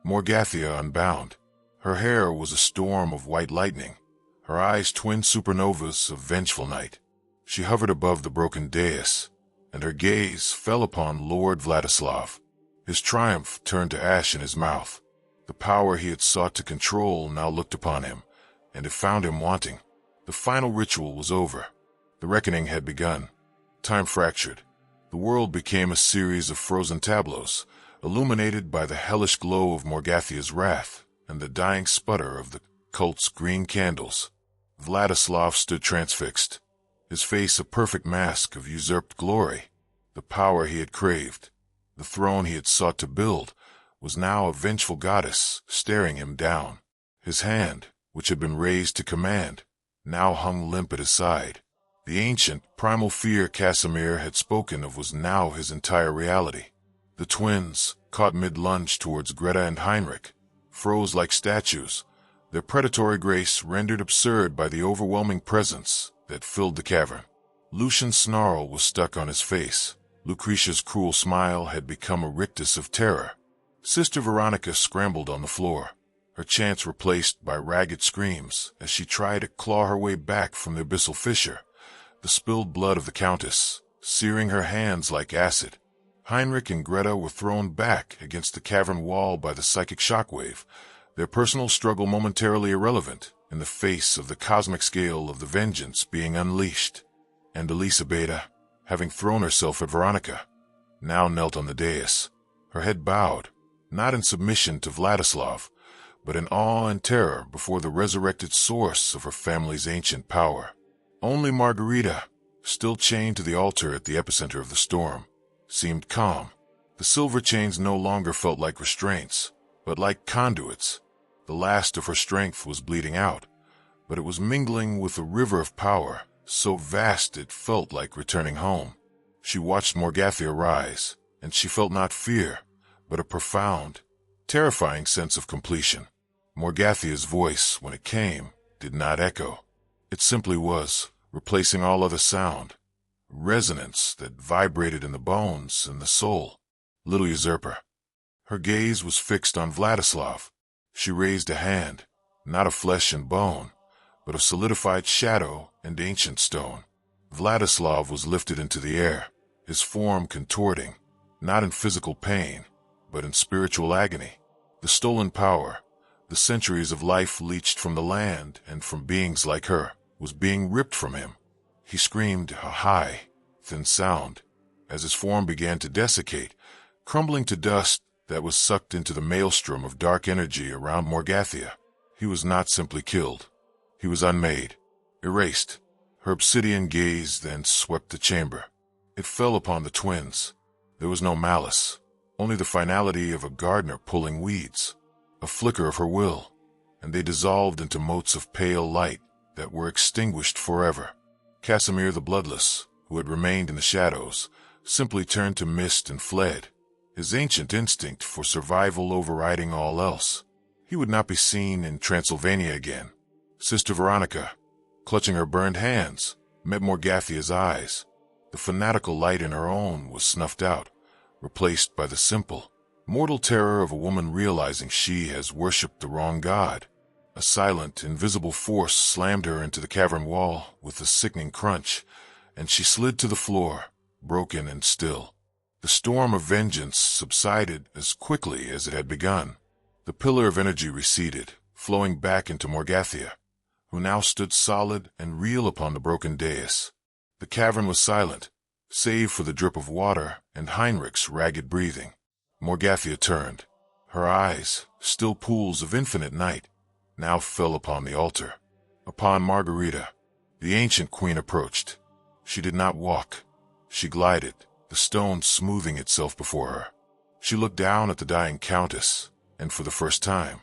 Morgathia unbound. Her hair was a storm of white lightning, her eyes twin supernovas of vengeful night. She hovered above the broken dais, and her gaze fell upon Lord Vladislav. His triumph turned to ash in his mouth. The power he had sought to control now looked upon him, and it found him wanting. The final ritual was over. The reckoning had begun. Time fractured. The world became a series of frozen tableaus, illuminated by the hellish glow of Morgathia's wrath and the dying sputter of the cult's green candles. Vladislav stood transfixed, his face a perfect mask of usurped glory. The power he had craved, the throne he had sought to build, was now a vengeful goddess staring him down. His hand, which had been raised to command, now hung limp at his side. The ancient, primal fear Casimir had spoken of was now his entire reality. The twins, caught mid-lunge towards Greta and Heinrich, froze like statues, their predatory grace rendered absurd by the overwhelming presence that filled the cavern. Lucian's snarl was stuck on his face. Lucretia's cruel smile had become a rictus of terror. Sister Veronica scrambled on the floor, her chants replaced by ragged screams as she tried to claw her way back from the abyssal fissure. The spilled blood of the Countess, searing her hands like acid. Heinrich and Greta were thrown back against the cavern wall by the psychic shockwave, their personal struggle momentarily irrelevant in the face of the cosmic scale of the vengeance being unleashed. And Elisabetta, having thrown herself at Veronica, now knelt on the dais, her head bowed, not in submission to Vladislav, but in awe and terror before the resurrected source of her family's ancient power. Only Margarita, still chained to the altar at the epicenter of the storm, seemed calm. The silver chains no longer felt like restraints, but like conduits. The last of her strength was bleeding out, but it was mingling with a river of power, so vast it felt like returning home. She watched Morgathia rise, and she felt not fear, but a profound, terrifying sense of completion. Morgathia's voice, when it came, did not echo. It simply was, replacing all other sound, resonance that vibrated in the bones and the soul. Little usurper. Her gaze was fixed on Vladislav. She raised a hand, not of flesh and bone, but of solidified shadow and ancient stone. Vladislav was lifted into the air, his form contorting, not in physical pain, but in spiritual agony. The stolen power, the centuries of life leached from the land and from beings like her, was being ripped from him. He screamed a high, thin sound, as his form began to desiccate, crumbling to dust that was sucked into the maelstrom of dark energy around Morgathia. He was not simply killed. He was unmade, erased. Her obsidian gaze then swept the chamber. It fell upon the twins. There was no malice, only the finality of a gardener pulling weeds, a flicker of her will, and they dissolved into motes of pale light that were extinguished forever. Casimir the Bloodless, who had remained in the shadows, simply turned to mist and fled, his ancient instinct for survival overriding all else. He would not be seen in Transylvania again. Sister Veronica, clutching her burned hands, met Morgathia's eyes. The The fanatical light in her own was snuffed out, replaced by the simple, mortal terror of a woman realizing she has worshipped the wrong god. A silent, invisible force slammed her into the cavern wall with a sickening crunch, and she slid to the floor, broken and still. The storm of vengeance subsided as quickly as it had begun. The pillar of energy receded, flowing back into Morgathia, who now stood solid and real upon the broken dais. The cavern was silent, save for the drip of water and Heinrich's ragged breathing. Morgathia turned. Her eyes, still pools of infinite night, now fell upon the altar. Upon Margareta, the ancient queen approached. She did not walk. She glided, the stone smoothing itself before her. She looked down at the dying countess, and for the first time,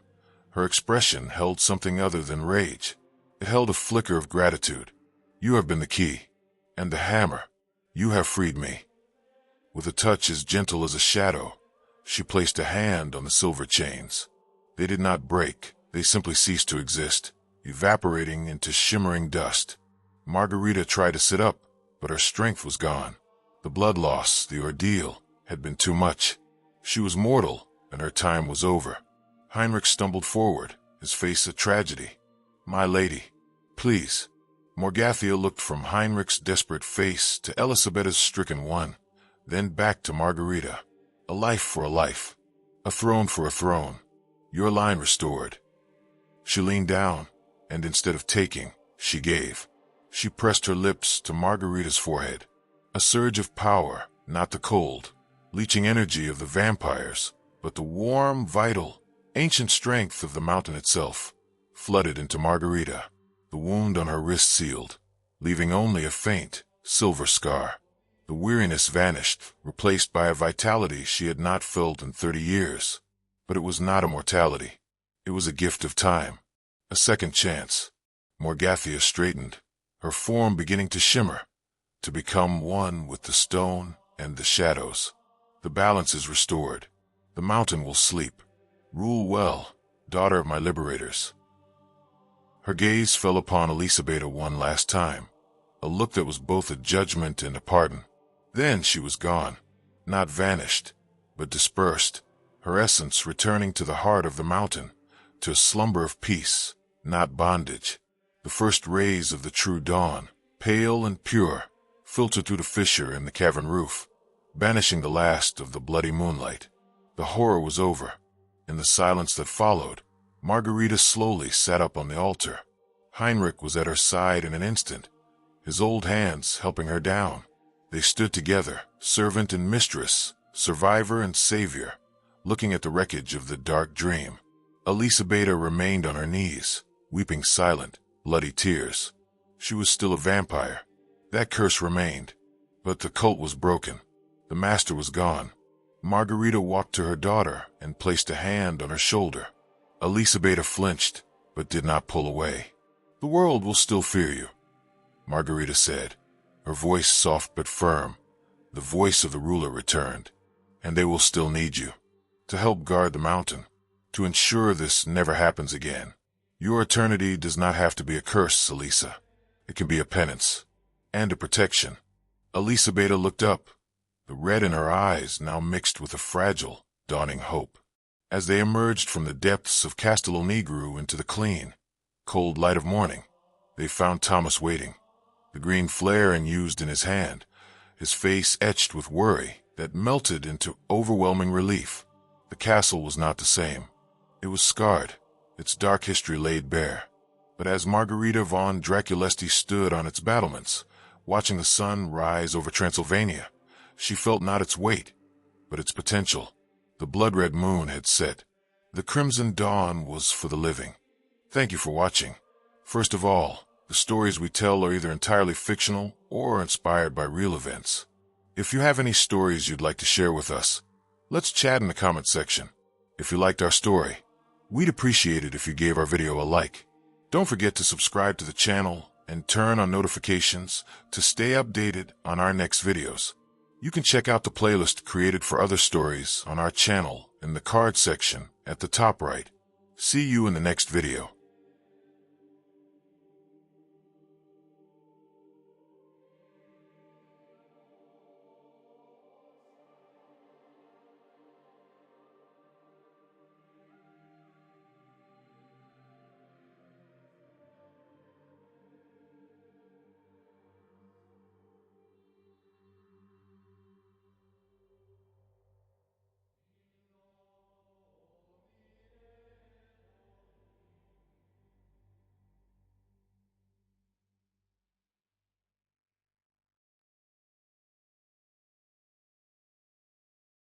her expression held something other than rage. It held a flicker of gratitude. You have been the key. And the hammer. You have freed me. With a touch as gentle as a shadow, she placed a hand on the silver chains. They did not break. They simply ceased to exist, evaporating into shimmering dust. Margareta tried to sit up, but her strength was gone. The blood loss, the ordeal, had been too much. She was mortal, and her time was over. Heinrich stumbled forward, his face a tragedy. My lady, please. Morgathia looked from Heinrich's desperate face to Elisabetta's stricken one, then back to Margareta. A life for a life. A throne for a throne. Your line restored. She leaned down, and instead of taking, she gave. She pressed her lips to Margareta's forehead. A surge of power, not the cold, leeching energy of the vampires, but the warm, vital, ancient strength of the mountain itself, flooded into Margareta. The wound on her wrist sealed, leaving only a faint, silver scar. The weariness vanished, replaced by a vitality she had not felt in 30 years. But it was not a mortality. It was a gift of time. A second chance. Morgathia straightened, her form beginning to shimmer, to become one with the stone and the shadows. The balance is restored. The mountain will sleep. Rule well, daughter of my liberators. Her gaze fell upon Elisabetta one last time, a look that was both a judgment and a pardon. Then she was gone, not vanished, but dispersed, her essence returning to the heart of the mountain, to a slumber of peace, not bondage. The first rays of the true dawn, pale and pure, filtered through the fissure in the cavern roof, banishing the last of the bloody moonlight. The horror was over. In the silence that followed, Margareta slowly sat up on the altar. Heinrich was at her side in an instant, his old hands helping her down. They stood together, servant and mistress, survivor and savior, looking at the wreckage of the dark dream. Elisabetta remained on her knees, weeping silent, bloody tears. She was still a vampire. That curse remained. But the cult was broken. The master was gone. Margareta walked to her daughter and placed a hand on her shoulder. Elisabetta flinched, but did not pull away. The world will still fear you, Margareta said, her voice soft but firm. The voice of the ruler returned. And they will still need you, to help guard the mountain, to ensure this never happens again. Your eternity does not have to be a curse, Elisa. It can be a penance, and a protection. Elisabetta looked up, the red in her eyes now mixed with a fragile, dawning hope. As they emerged from the depths of Castelul Negru into the clean, cold light of morning, they found Thomas waiting, the green flaring used in his hand, his face etched with worry that melted into overwhelming relief. The castle was not the same. It was scarred, its dark history laid bare. But as Margareta von Drăculești stood on its battlements, watching the sun rise over Transylvania, she felt not its weight, but its potential. The blood-red moon had set. The crimson dawn was for the living. Thank you for watching. First of all, the stories we tell are either entirely fictional or inspired by real events. If you have any stories you'd like to share with us, let's chat in the comment section. If you liked our story, we'd appreciate it if you gave our video a like. Don't forget to subscribe to the channel and turn on notifications to stay updated on our next videos. You can check out the playlist created for other stories on our channel in the card section at the top right. See you in the next video.